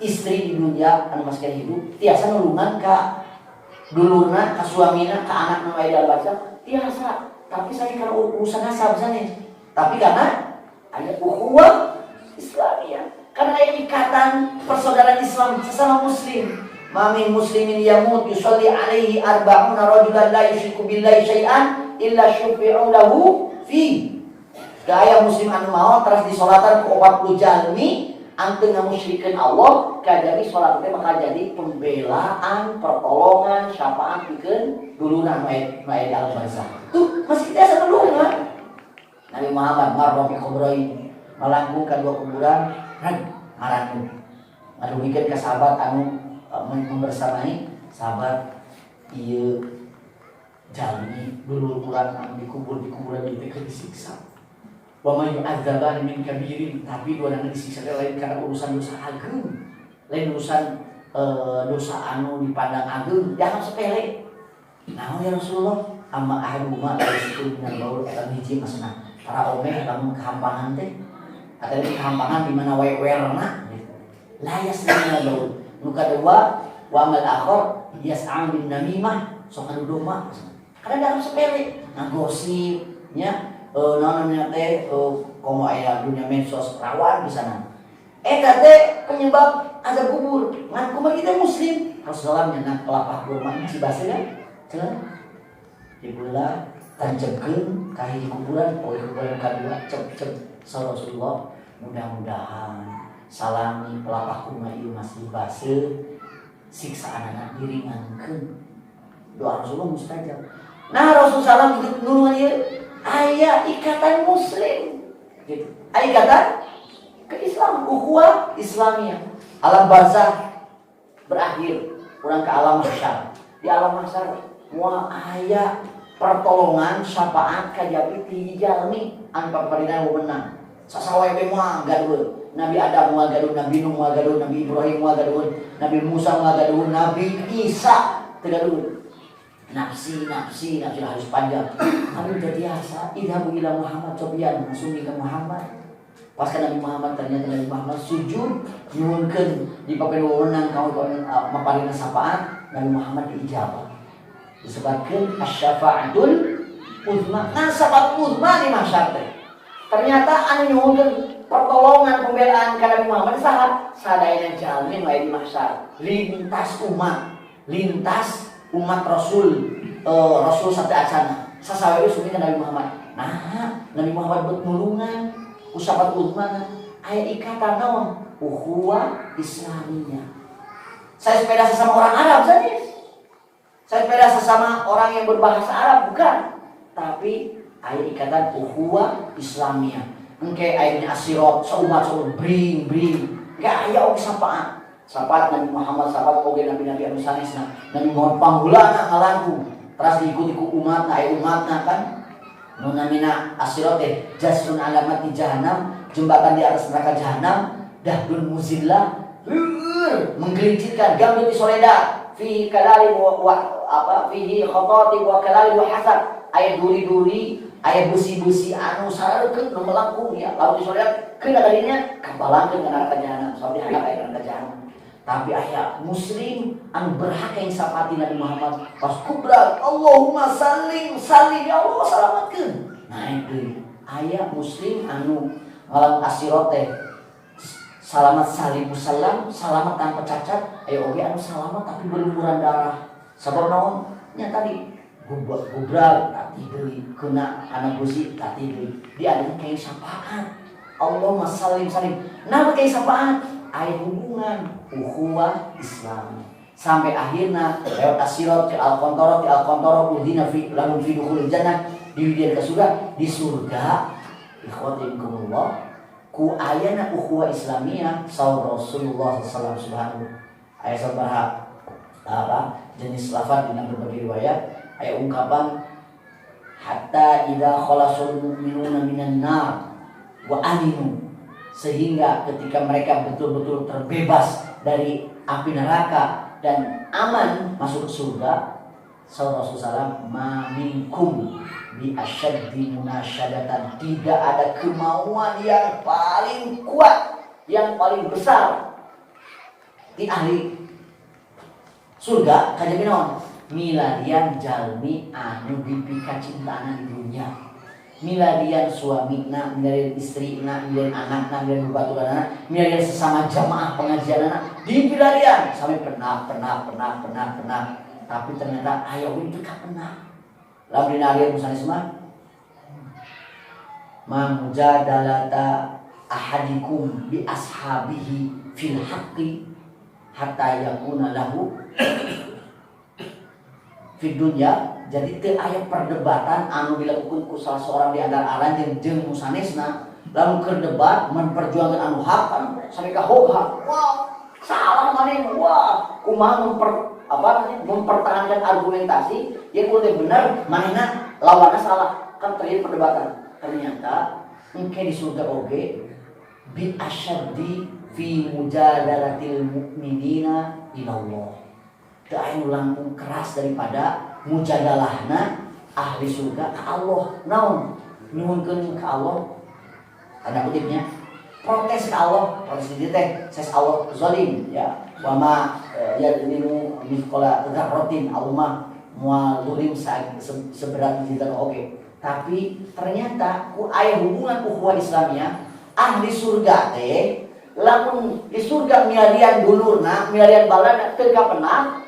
istri di dunia anu masih hidup tiasa nulungan ka dulurna, ka suamina, ka anak nu aya di alam barzakh. Tiasa tapi saya karena urusan nasab misalnya. Tapi karena ada ukhuwah Islamiyah, karena ada ikatan persaudaraan Islam sesama muslim. Ma min muslimin yamut yusalli alaihi arba'una rajulan la yusyriku billahi syai'an illa syufi'u lahu fi. Gaya muslim anu mau terus disolatan ke 40 jalmi anteng ngamusyrikeun Allah kajari salat teh bakal jadi pembelaan, pertolongan, syafaat pikeun duluran nu aya dalam barzah. Tuh masih kita sakelungan. Nabi Muhammad marra bi qabrain malangkung ka dua kuburan ngarannu. Ngadugikeun ka sahabat anu membersamai sahabat ieu jalmi dulur urang anu dikubur di kuburan ieu teh disiksa. Wa may yu'adzabani min kabirin, tapi dua nana disiksa lain karena urusan dosa agung, lain urusan dosa anu dipandang agung, jangan sepele. Namun ya Rasulullah, amma ahaduma yasiku minal baul eta hiji maksudna para omeh lamun kehampangan teh atau di kehampangan di mana werna gitu. La yasna baul. Nu kadua wa amal akhir yas'am bin namimah sok anu domba. Karena dalam sepele ngagosipnya namanya teh komo aya dunia medsos rawan di sana. Eta teh penyebab azab kubur. Ngan kumaha kita muslim. Rasulullah nyeunang kelapah kurma si basa kan? Cenah. Dibelah tancapkeun ka hiji kuburan, poe kuburan kadua cep-cep sa Rasulullah. Mudah-mudahan salami kelapah kurma ieu masih basa siksaanana diringankeun. Doa Rasulullah mustajab. Nah Rasulullah sallallahu nulungan ieu aya ikatan muslim gitu. Aya ikatan keislaman, ukhuwah Islamiyah. Alam barzah berakhir, urang ke alam mahsyar. Di alam mahsyar moal aya pertolongan syafaat kajabi ti jalmi anu paparina wewenang. Sasawae we moal gaduh. Nabi Adam moal gaduh, Nabi Nuh moal gaduh, Nabi Ibrahim moal gaduh, Nabi Musa moal gaduh, Nabi Isa teu gaduh. Nafsi harus panjang. Nabi udah biasa. Idhabu ila Muhammad cobian langsung ke Muhammad. Pas kan Nabi Muhammad ternyata Nabi Muhammad sujud nyuwunkeun di papen wewenang kaum maparina syafaat, Nabi Muhammad diijabah. Disebutkeun asy-syafa'atul uzma. Nah syafaat uzma di mahsyar teh. Ternyata anu nyuwunkeun pertolongan pembelaan ka Nabi Muhammad saha? Sadayana jalmi nu aya di mahsyar. Lintas umat Rasul sate acana sasawe sumi ka Nabi Muhammad. Nah, Nabi Muhammad bet nulungan usapat uzmana aya ikatan naon? Ukhuwah Islamiyah. Saya sepeda sesama orang Arab saja. Saya sepeda sesama orang yang berbahasa Arab bukan, tapi aya ikatan ukhuwah Islamiyah. Engke aya asirat saumat bring. Gak aya oge sapaan. Sahabat Nabi Muhammad, sahabat oge nabi-nabi anu sanesna. Nabi Muhammad panggulana ngalanku. Terus diikuti ku umatna, umatna kan. Nu namina asirat teh jasrun alamat di jahanam, jembatan di atas neraka jahanam, dahdun muzillah, menggelincirkan gambut di soleda, fihi kalali fihi khatati wa kalali wa hasad. Aya duri-duri, aya busi-busi anu sareukeun nu melengkung ya. Lalu di soleda keuna kadinya kabalangkeun ka neraka jahanam, sabdi handap aya neraka jahanam. Tapi ayat muslim anu berhak yang sapati Nabi Muhammad pas kubra Allahumma sallim ya Allah salamatkeun. Nah itu ayat muslim anu ngalang asirat teh salamat salim musallam, selamat tanpa cacat. Ayo oge anu selamat tapi berlumuran darah. Sabab naon? Nya tadi gubrak tadi deui keuna anak busi tadi deui. Dia anu kayak syafaat. Allahumma sallim. Nah kayak syafaat ayat hubungan ukhuwah Islam sampai akhirnya lewat asirat ke al-qantara udhina fi lahum fi dukhulil jannah diwidian ke surga di surga ikhwatikumullah ku ayana ukhuwah Islamiyah saur Rasulullah sallallahu alaihi wasallam ayat sabaraha jenis lafaz dengan berbagai riwayat ayat ungkapan hatta idza khalasul mu'minuna minan nar wa aminu, sehingga ketika mereka betul-betul terbebas dari api neraka dan aman masuk ke surga, Rasulullah SAW ma minkum bi asyaddi munasyadatan, tidak ada kemauan yang paling kuat, yang paling besar di ahli surga kajabi naon milarian jalmi anu dipika cintana di dunia, milarian suamina, milarian istrina, milarian anakna, milarian baturana, milarian sesama jamaah pengajian anak, dipilarian sampai pernah, tapi ternyata ayo itu kan pernah. Lalu dinarian musanisma, mamujadalata ahadikum bi ashabihi fil haqqi hatta yakuna lahu di dunia. Jadi teu aya perdebatan anu dilakukan ku salah seorang di antara aran jeung musanesna lalu keur debat memperjuangkan anu hak kan sampai ka hak. Wah, salah maneh. Wah, kumaha mempertahankan argumentasi yang udah benar manehna lawanna salah kan terjadi perdebatan. Ternyata engke di surga oge bi asyaddi fi mujadalatil mu'minina ilallah. Teu aya nu langkung keras daripada mujadalahna ahli surga ke Allah. Naon? Nyuhunkeun ka Allah. Ada kutipnya. Protes ke Allah, protes di teh ses Allah zalim ya. Wa ma yadinu mithqala dzarratin Allah mah moal zalim seberat jinten oge. Tapi ternyata ku aya hubungan ukhuwah Islamiyah ahli surga teh lamun di surga milarian dulurna, milarian balana teu kapenah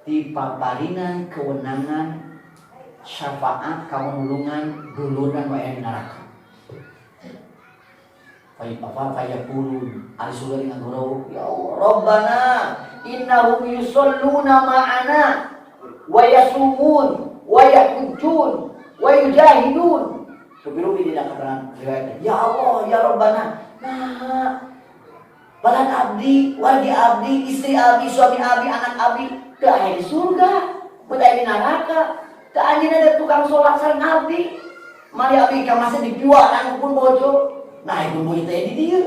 dipaparinan kewenangan syafaat kaulungan duluran wa aya neraka. Fayaqulun ahli surga dengan guru, ya Allah Rabbana innahum yusalluna ma'ana wa yasumun wa yahujjun wa yujahidun. Kebiru di dalam keterangan riwayat, ya Allah ya Rabbana, nah balan abdi, wadi abdi, istri abdi, suami abdi, anak abdi teu aya di surga, teu aya di neraka. Teu anjeun ada tukang salat sareng abdi. Mari abdi ka masjid dipiwaan pun bojo. Nah, ibu bojo teh di dieu.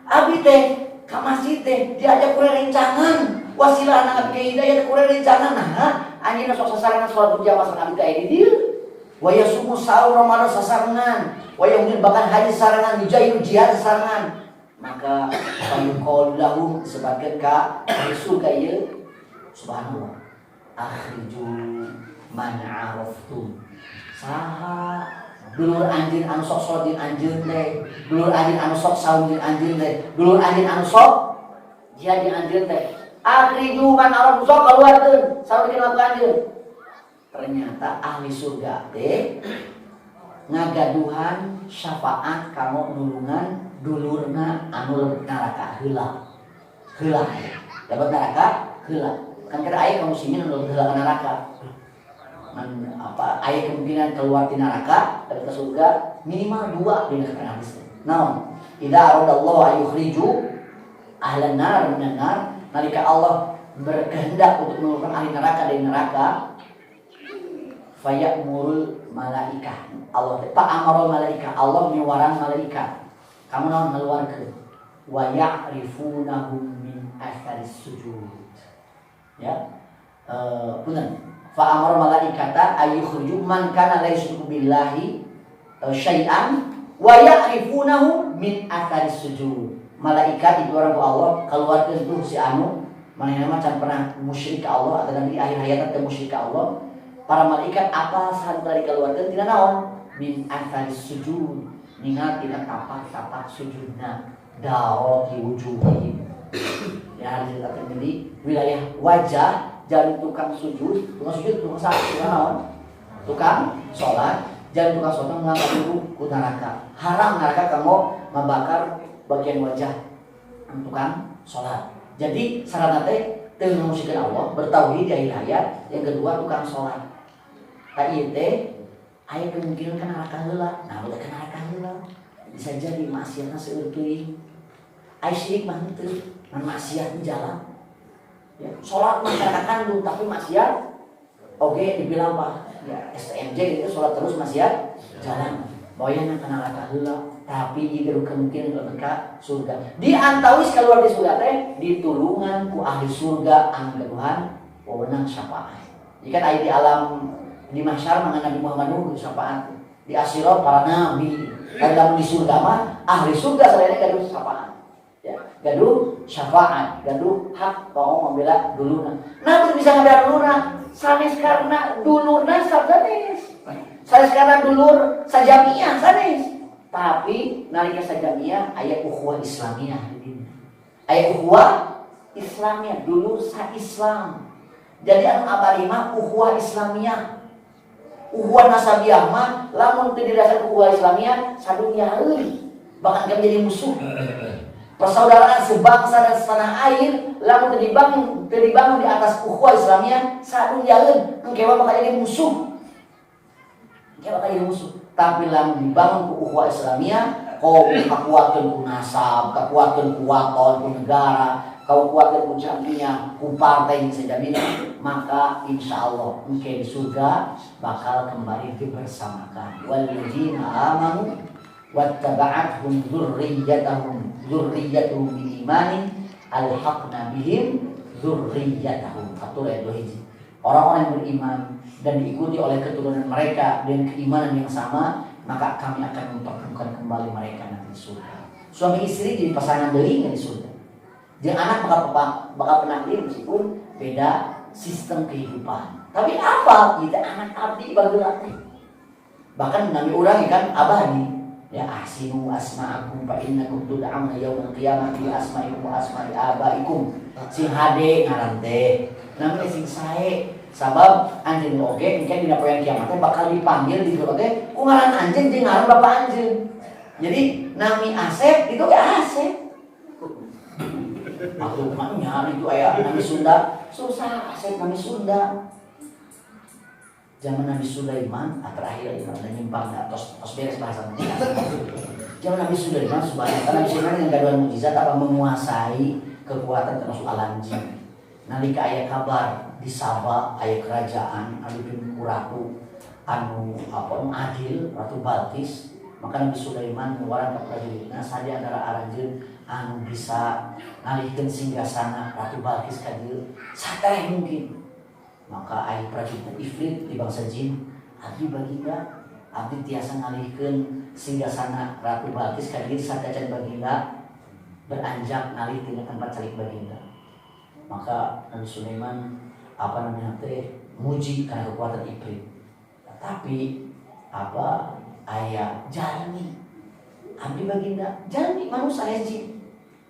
Abdi teh ka masjid teh diajak kurang rencangan. Wasilah anak abdi hidayah kurang rencangan. Nah, anjeunna sok sasarangan salat berjamaah sareng abdi teh di dieu. Wa yasumu saum ramadan sasarangan. Wa yaumil bahkan haji sasarangan, yujahidu jihad sasarangan. Maka fayuqalu lahum sebagian ka surga ieu subhanallah akhriju man araftum saha dulur anjeun anu sok salat anjeun teh, dulur anjeun anu sok saum anjeun teh, dulur anjeun anu sok jihad anjeun teh, akhriju man araftum sok kaluarkeun saur dina anjeun. Ternyata ahli surga teh ngagaduhan syafaat kamu nulungan dulurna anu lebet neraka heula dapat neraka heula kan kada aya kaum muslimin anu heula ka neraka aya kemungkinan keluar di neraka dapat ke surga minimal 2 dina hadis naon idza aradallahu ayukhriju ahlan nar minan nar nalika Allah berkehendak untuk mengeluarkan ahli neraka dari neraka fayamurul malaikah Allah pak amarul malaikah Allah menyuaran malaikat kamu naon ngeluarkeun wa ya'rifunahum min atharis sujud ya punten fa amara malaikata ayyukhriju man kana la yusyriku billahi syai'an wa ya'rifunahum min atharis sujud. Malaikat itu orang Allah keluarkeun tuh si anu manehna mah can pernah musyrik ka Allah atau nabi akhir hayatna teh musyrik ka Allah. Para malaikat apa saat dari keluarkeun tina naon min atharis sujud ningat tina tapak-tapak sujudna darati wujuhihim. Ya hadis terjadi wilayah wajah jadi tukang sujud, tukang naon? Tukang sholat, jadi tukang sholat mengangkat dulu ku neraka. Haram neraka kamu membakar bagian wajah tukang sholat. Jadi sarana teh teu ngamusikeun Allah, bertauhid di akhir hayat. Yang kedua tukang sholat. Ta ieu teh aya kemungkinan ka neraka heula. Nah, udah ka neraka heula. Bisa jadi maksiatna seueur teuing. Ai syirik mah henteu, mun maksiat di jalan. Ya, sholat masyarakat kandung tapi maksiat oke dibilang apa? Ya, STMJ itu sholat terus maksiat jalan. Boyan yang kena neraka heula, tapi jika kemungkinan ke surga. Di antawis keluar di surga teh ditulungan ku ahli surga anu gaduhan wewenang syafaat. Jika aya di alam di mahsyar mangan Nabi Muhammad nuhun syafaat. Di akhirat para nabi. Kalau di surga mah ahli surga salehna gaduh syafaat. Ya, gaduh syafaat, gaduh hak kau membela dulurna. Namun bisa ngebela dulurna, sanes karena dulurna sanes. Sanes karena dulur sajamiah sanes. Tapi nalika sajamiah aya ukhuwah Islamiyah. Aya ukhuwah Islamiyah, dulur sa Islam. Jadi anu abadi mah ukhuwah Islamiyah. Ukhuwah nasabiyah mah lamun teu didasar ukhuwah Islamiyah sadunya heuli. Bahkan kan jadi musuh. Persaudaraan sebangsa dan setanah air lamun teu dibangun di atas ukhuwah Islamiyah sadunya heuli, engke bakal jadi musuh. Engke bakal jadi musuh. Tapi lamun dibangun ku ukhuwah Islamiyah, kau kakuatkeun ku nasab, kakuatkeun ku waton, ku negara, kau kuatkan ku jamiah, ku partai yang sejamiah, maka insya Allah engke di surga bakal kembali dibersamakan. Walladzina amanu wattaba'athum dzurriyyatuhum biimanin alhaqna bihim dzurriyyatahum. Fatul ayat 2. Orang-orang yang beriman dan diikuti oleh keturunan mereka dengan keimanan yang sama, maka kami akan mempertemukan kembali mereka nanti di surga. Suami istri jadi pasangan deui di surga. Jeung anak bakal pernah deui meskipun beda sistem kehidupan. Tapi apa? Kita anak abdi bageula teh. Bahkan nami urang kan abadi. Ya ahsinu asma'akum fa innakum tud'auna yaumil qiyamati bi asma'ikum wa asma'i abaikum. Sing hade ngaran teh. Namanya sing sae. Sabab anjeun oge engke dina poe kiamat teh bakal dipanggil di dieu teh ku ngaran anjeun jeung ngaran bapak anjeun. Jadi nami Asep itu ge Asep. Aku maknya itu aya Nabi Sunda, susah Asep Nabi Sunda. Zaman Nabi Sulaiman, terakhir Imam dan nyimpang tos beres bahasanya. Zaman Nabi Sulaiman subhanallah, Nabi Sulaiman yang gaduhan mukjizat apa menguasai kekuatan termasuk alam jin. Nalika aya kabar di Sabah aya kerajaan anu dipimpin ku ratu anu adil, Ratu Balqis, maka Nabi Sulaiman mengeluarkan prajuritna sadia antara aranjeun anu bisa ngalihkeun singgasana Ratu Balqis ka dieu satareh mungkin. Maka aya prajurit ifrit di bangsa jin, abdi baginda, abdi tiasa ngalihkeun singgasana Ratu Balqis ka dieu sadacan baginda beranjak ngalih tina tempat calik baginda. Maka Nabi Sulaiman muji karena kekuatan ifrit. Tapi aya jalmi abdi baginda jalmi manusia hiji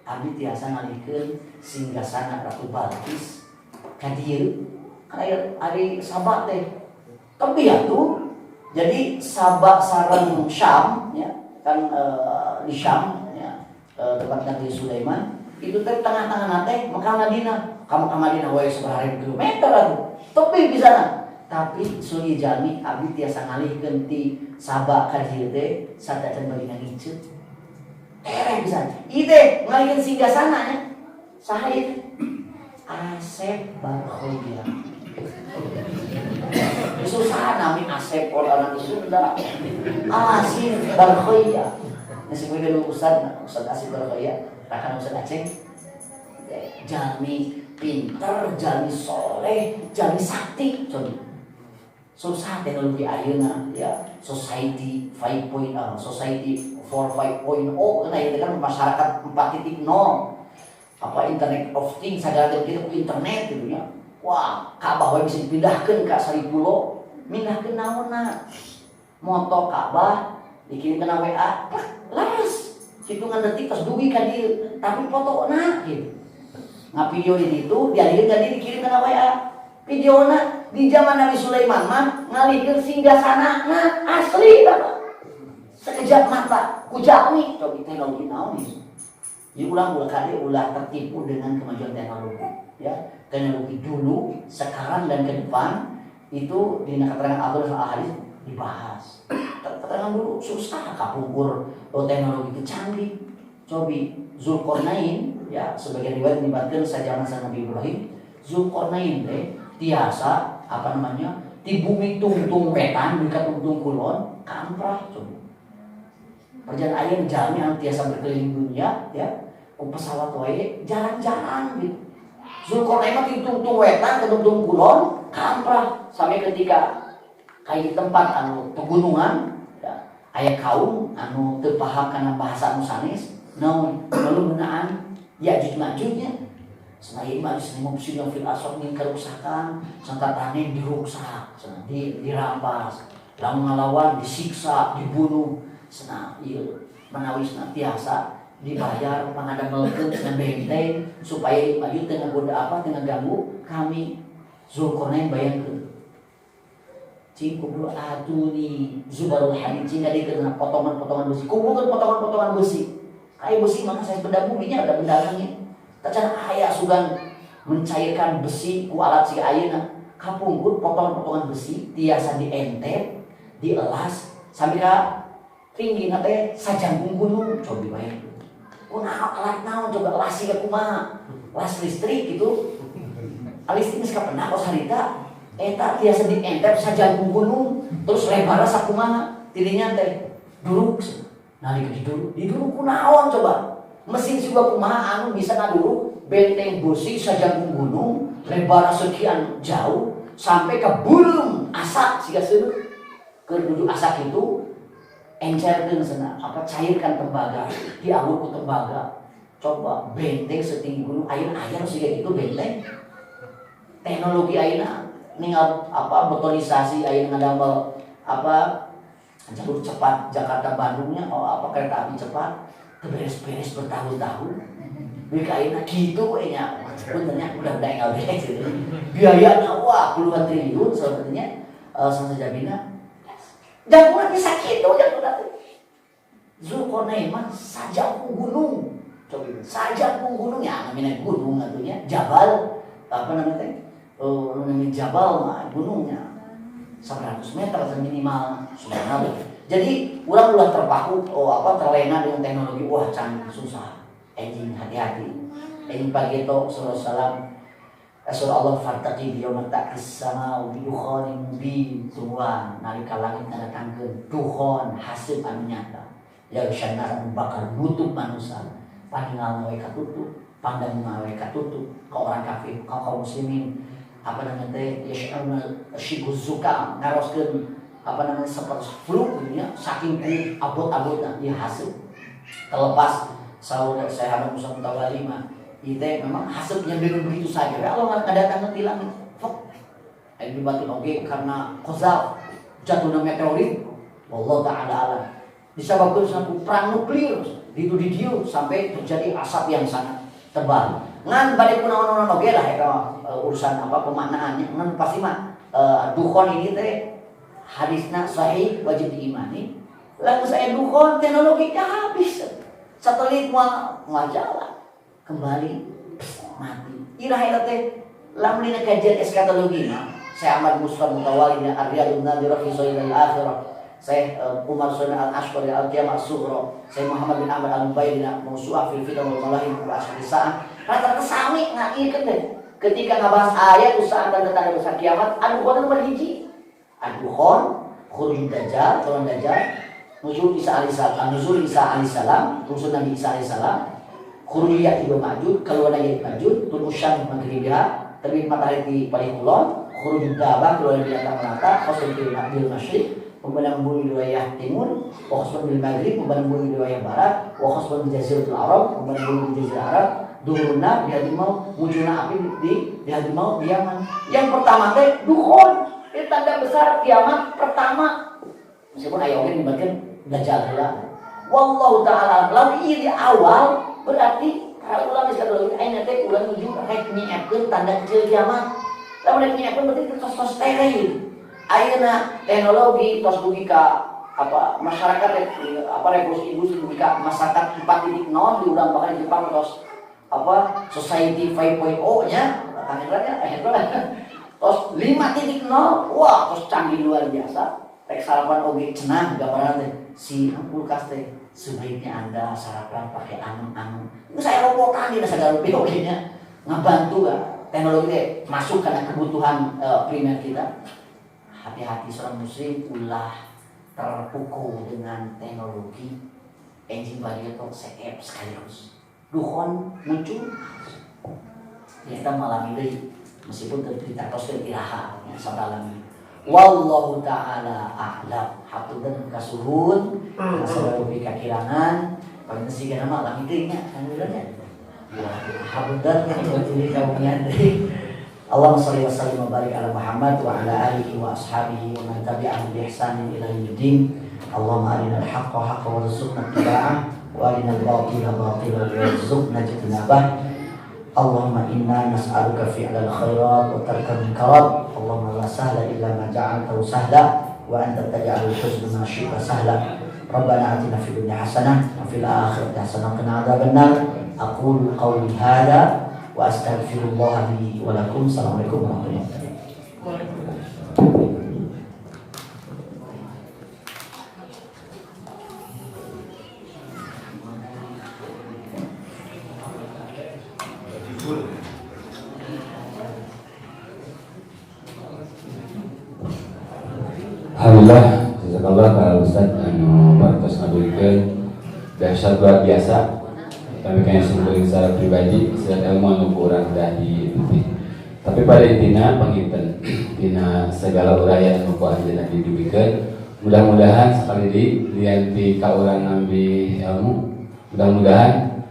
abdi tiasa ngalihkeun singgasana Ratu Balqis ka dieu ari Sabah teh tapi atuh jadi Sabah sareng Syam ya kan di Syam ya tempat Nabi Sulaiman itu teh tengah-tengah teh Mekah Madinah. Kamu ke Madinah wae sabaraha kilometer atuh tepi bisa. Tapi suli jalmi abdi tiasa ngalihkeun ti Sabah ka dieu teh sadacan bagina ngiceu. Bisa. Ieu teh ngalihkeun singgasana nya. Saha ieu? Asep Barkhoya. Susah nami Asep orang di Sunda. Asep Barkhoya. Nasi kuwi Ustaz Asep Barkhoya, rakan Ustaz Aceh. Jalmi pinter, jalmi soleh, jalmi sakti. Susah teknologi ayeuna ya, society 5.0, society 4.5.0 karena itu kan masyarakat 4.0. Internet of things sagala kita ku internet gitu ya. Wah, Ka'bah we bisa dipindahkeun ka Saripulo, mindahkeun naonna? Moto Ka'bah dikirim kana WA, laras. Hitungan detik tos dugi ka dieu, tapi fotona gitu. Ngavideo di ditu, dialihkeun ka dieu dikirim kana WA. Videona di zaman Nabi Sulaiman mah ngalihkeun singgasanana asli Bapak. Sekejap mata ku jalmi cobi teknologi naon ieu. Jadi ulah tertipu dengan kemajuan teknologi ya. Teknologi dulu, sekarang dan ke depan itu di keterangan Al-Qur'an dan Al-Hadis dibahas. Keterangan dulu susah kapungkur teknologi itu canggih. Cobi Zulkarnain ya, sebagian riwayat menyebutkan zaman Nabi Ibrahim, Zulkarnain tiasa di bumi tungtung wetan dekat tungtung kulon kamprah coba. Perjalanan ayam jalmi anu tiasa berkeliling dunia ya, ku pesawat wae jalan-jalan gitu. Zulkarnain mah di tungtung wetan ke tungtung kulon kamprah sampai ketika kayak tempat anu pegunungan ya, aya kaum anu teu paham kana bahasa anu sanes naon lalu menaan Ya'juj Ma'jujnya. Selain majus mufsidun fil aswaq min kerusakan, sangka tanin diruksak, dirampas, lamun ngalawan disiksa, dibunuh. Senang ieu manawisna tiasa dibayar pangadamel dengan benteng supaya maju tengah goda apa tengah ganggu kami. Zulkarnain bayangkeun cing kudu atuni zubarul hadid cing ada kena potongan-potongan besi, kumpulkan potongan-potongan besi. Kayak besi maka saya benda buminya ada benda langit. Tacan aya sugan mencairkan besi ku alat si ayeuna. Kapungkur potongan-potongan besi tiasa dientep, dielas sampai ka ringgina teh sajangkung gunung. Coba bayang. Kunaon alat naon coba las siga kumaha? Las listrik gitu. Listrik geus kapena kos harita. Eta tiasa dientep sajangkung gunung, terus lebarna sakumaha? Tidinya teh duruk. Nalika diduruk kunaon coba? Mesin juga kumaha anu bisa ngaduruk benteng besi sajangkung gunung, lebarna sekian jauh sampai ke burung asak siga seuneu. Keur dudu asak itu encerkeun cenah apa cairkan tembaga, dialur ku tembaga. Coba benteng setinggi gunung ayeuna siga kitu benteng. Teknologi ayeuna ningal apa betonisasi ayeuna ngadamel apa jalur cepat Jakarta Bandungnya apa kereta api cepat beres-beres bertahun-tahun. Bika ayeuna kitu we nya. Benernya udah enggal beres gitu. Biayana wah puluhan triliun sebenarnya sajabina. Dan urang bisa kitu jangan teh. Zulkarnain mah sajangkung gunung. Coba sajangkung gunung ya namanya gunung atunya jabal apa namanya teh? Namanya jabal mah gunungnya 100 meter minimal subhanallah. Jadi urang ulah terpaku terlena dengan teknologi wah can susah. Anjing hati-hati. Anjing pageto sallallahu surah Allah fartaqi yauma ta'is sama bi dukhanin mubin tuhan nalika langit ngadatangkeun dukhon hasib anu nyata. Ya syana bakal nutup manusia. Paninggal we katutup, pandang we katutup ka orang kafir, ka kaum muslimin. Apa namanya teh yash'aruna syiguz zuka ngaroskeun apa namanya seperti flu dunia saking abot-abotna dia hasil terlepas saudara saya Musa Mutawali mah itu memang hasilnya begitu saja Allah nggak datang di langit fok ini dibatin oke karena kozal jatuhnya meteorit Allah ta'ala alam disebabkan satu perang nuklir di dia sampai terjadi asap yang sangat tebal ngan balik kunaon-kunaon oge lah eta urusan apa pemaknaannya ngan pasti mah dukhon ini teh hadisna sahih wajib diimani. Lalu saya dukhon teknologinya habis. Satelit mau jalan kembali mati. Irah eta teh lamun dina kajian eskatologi mah saya Ahmad Mustafa Mutawalli Ar-Riyadun Nadhirah fi Sahih al-Akhirah. Saya Umar Sunan al-Ashqari al-Qiyamah as-Sughra. Saya Muhammad bin Ahmad al-Mubayyid Mawsu'ah fil Fitan wal Malahim wa Asy-Sa'ah. Rata-rata sami ngakirkeun teh. Ketika ngabahas ayat usaha tanda-tanda besar kiamat, anu nomor hiji. Ad-Dukhan, Khurujud Dajjal, turun Dajjal, Nuzul Isa alaihissalam, turun Nabi Isa alaihissalam, Khurujud Ya'juj Ma'juj, keluar Ya'juj Ma'juj, turun Syam maghribiha, terbit matahari di paling kulon, Khurujud Dabah, keluar di antara melata, Khosbun bil Masyriq, pembanang bumi wilayah timur, Khosbun bil Maghrib, pembanang bumi wilayah barat, Khosbun bil Jaziratul Arab, pembanang bumi Jazirah Arab, Duruna, di Hadimau, munculna api di Hadimau, di Yaman. Yang pertama teh Dukhon. Ini tanda besar kiamat pertama. Meskipun aya oge dibagian Dajjal heula. Wallahu taala lamun ieu di awal berarti para ulama sekalian ayeuna teh ulah nuju rek nyiepkeun tanda kecil kiamat. Lamun rek nyiepkeun berarti tos steril. Ayeuna teknologi tos dugi ka apa masyarakat apa revolusi industri dugi ka masyarakat 4.0 diurang bakal di Jepang tos apa society 5.0 nya kangelannya tos 5.0 wah tos canggih luar biasa rek sarapan oge cenah gambaran teh si kulkas teh sebaiknya Anda sarapan pakai anu-anu itu saya robotan di segala oge nya ngabantu teknologi teh masuk karena kebutuhan primer kita. Hati-hati seorang muslim ulah terpukul dengan teknologi engine bagi atau CF sekaligus Dukhon muncul kita malam ini meskipun kita tos iraha ya sadalami wallahu taala a'lam hatudan kasuhun sababu pikakirangan Paling sih nama lah intinya kan bilangnya. Ya, habudat yang jadi kaumnya dari Allahumma shalli wa sallim wa barik ala Muhammad wa ala alihi wa ashabihi wa man tabi'ahum bi ihsanin ila yaumiddin. Allahumma arina al-haqqa haqqan warzuqna ittiba'ah wa arina al-batila batilan warzuqna ijtinabah. Allahumma inna nas'aluka fi'lal khairat wa tarkal munkarat. Allahumma la sahla illa ma ja'altahu sahla wa anta taj'alul huzna ma syi'ta sahla. Rabbana atina fid dunya hasanah wa fil akhirati hasanah wa qina adzabannar. Aqulu qawli hadza wa astaghfirullah li wa lakum. Assalamualaikum warahmatullahi wabarakatuh. Alhamdulillah, jazakallah para ustaz anu parantos ngabulikeun dahsyat luar biasa. Kami kayaknya sumberin secara pribadi, secara ilmu anu kurang dari itu. Tapi pada intinya penginten tina segala uraian anu ku anjeunna didubikeun, mudah-mudahan sekali lianti ka urang nambi ilmu, mudah-mudahan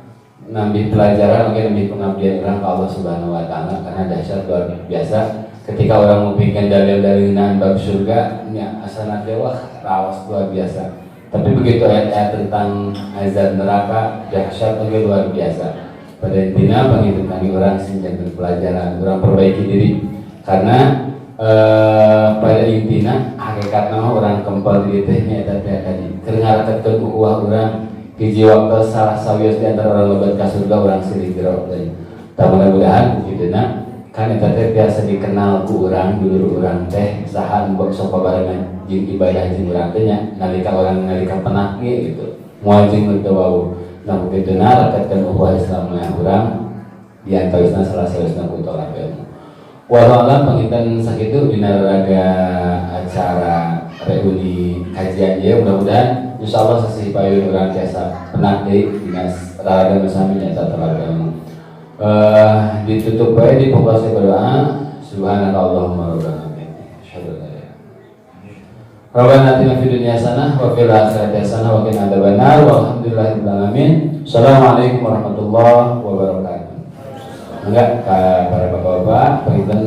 nambi pelajaran mungkin nambi pengabdian urang ka Allah Subhanahu wa taala karena dahsyat luar biasa. Ketika orang mempikirkan dalil-dalilan bab surga, nya asana dewa rawas luar biasa. Tapi begitu ayat-ayat tentang azab neraka dahsyat juga luar biasa. Pada intinya pengintin kami orang sinjatan pelajaran, orang perbaiki diri. Karena pada intinya hakikatnya orang kempal diri tehnya tadi. Karena harapkan uang orang hiji waktu salah sawios di antara orang lebat ka surga orang silih gerak tadi. Tak mudah-mudahan begitu kan eta teh biasa dikenal ku urang dulur urang teh saha mbok sok barengan jeung ibadah jeung urang teh nya nalika orang nalika penak ge gitu moal jeung teu wau nah begitu rakatkeun ukhuwah Islam urang di antawisna salah sawisna ku tolak ilmu wallahu alam pangitan sakitu dina raga acara reuni kajian ieu mudah-mudahan insyaallah sasih paeun urang tiasa penak deui dina raga sami nyata tolak ilmu. Ditutup baik di pembahasan berdoa. Subhanallahumma rabbana Rabbana atina fid dunya hasanah wa fil akhirati hasanah wa qina adzabannar. Walhamdulillahirabbil alamin. Assalamualaikum warahmatullahi wabarakatuh. Enggak para bapak-bapak,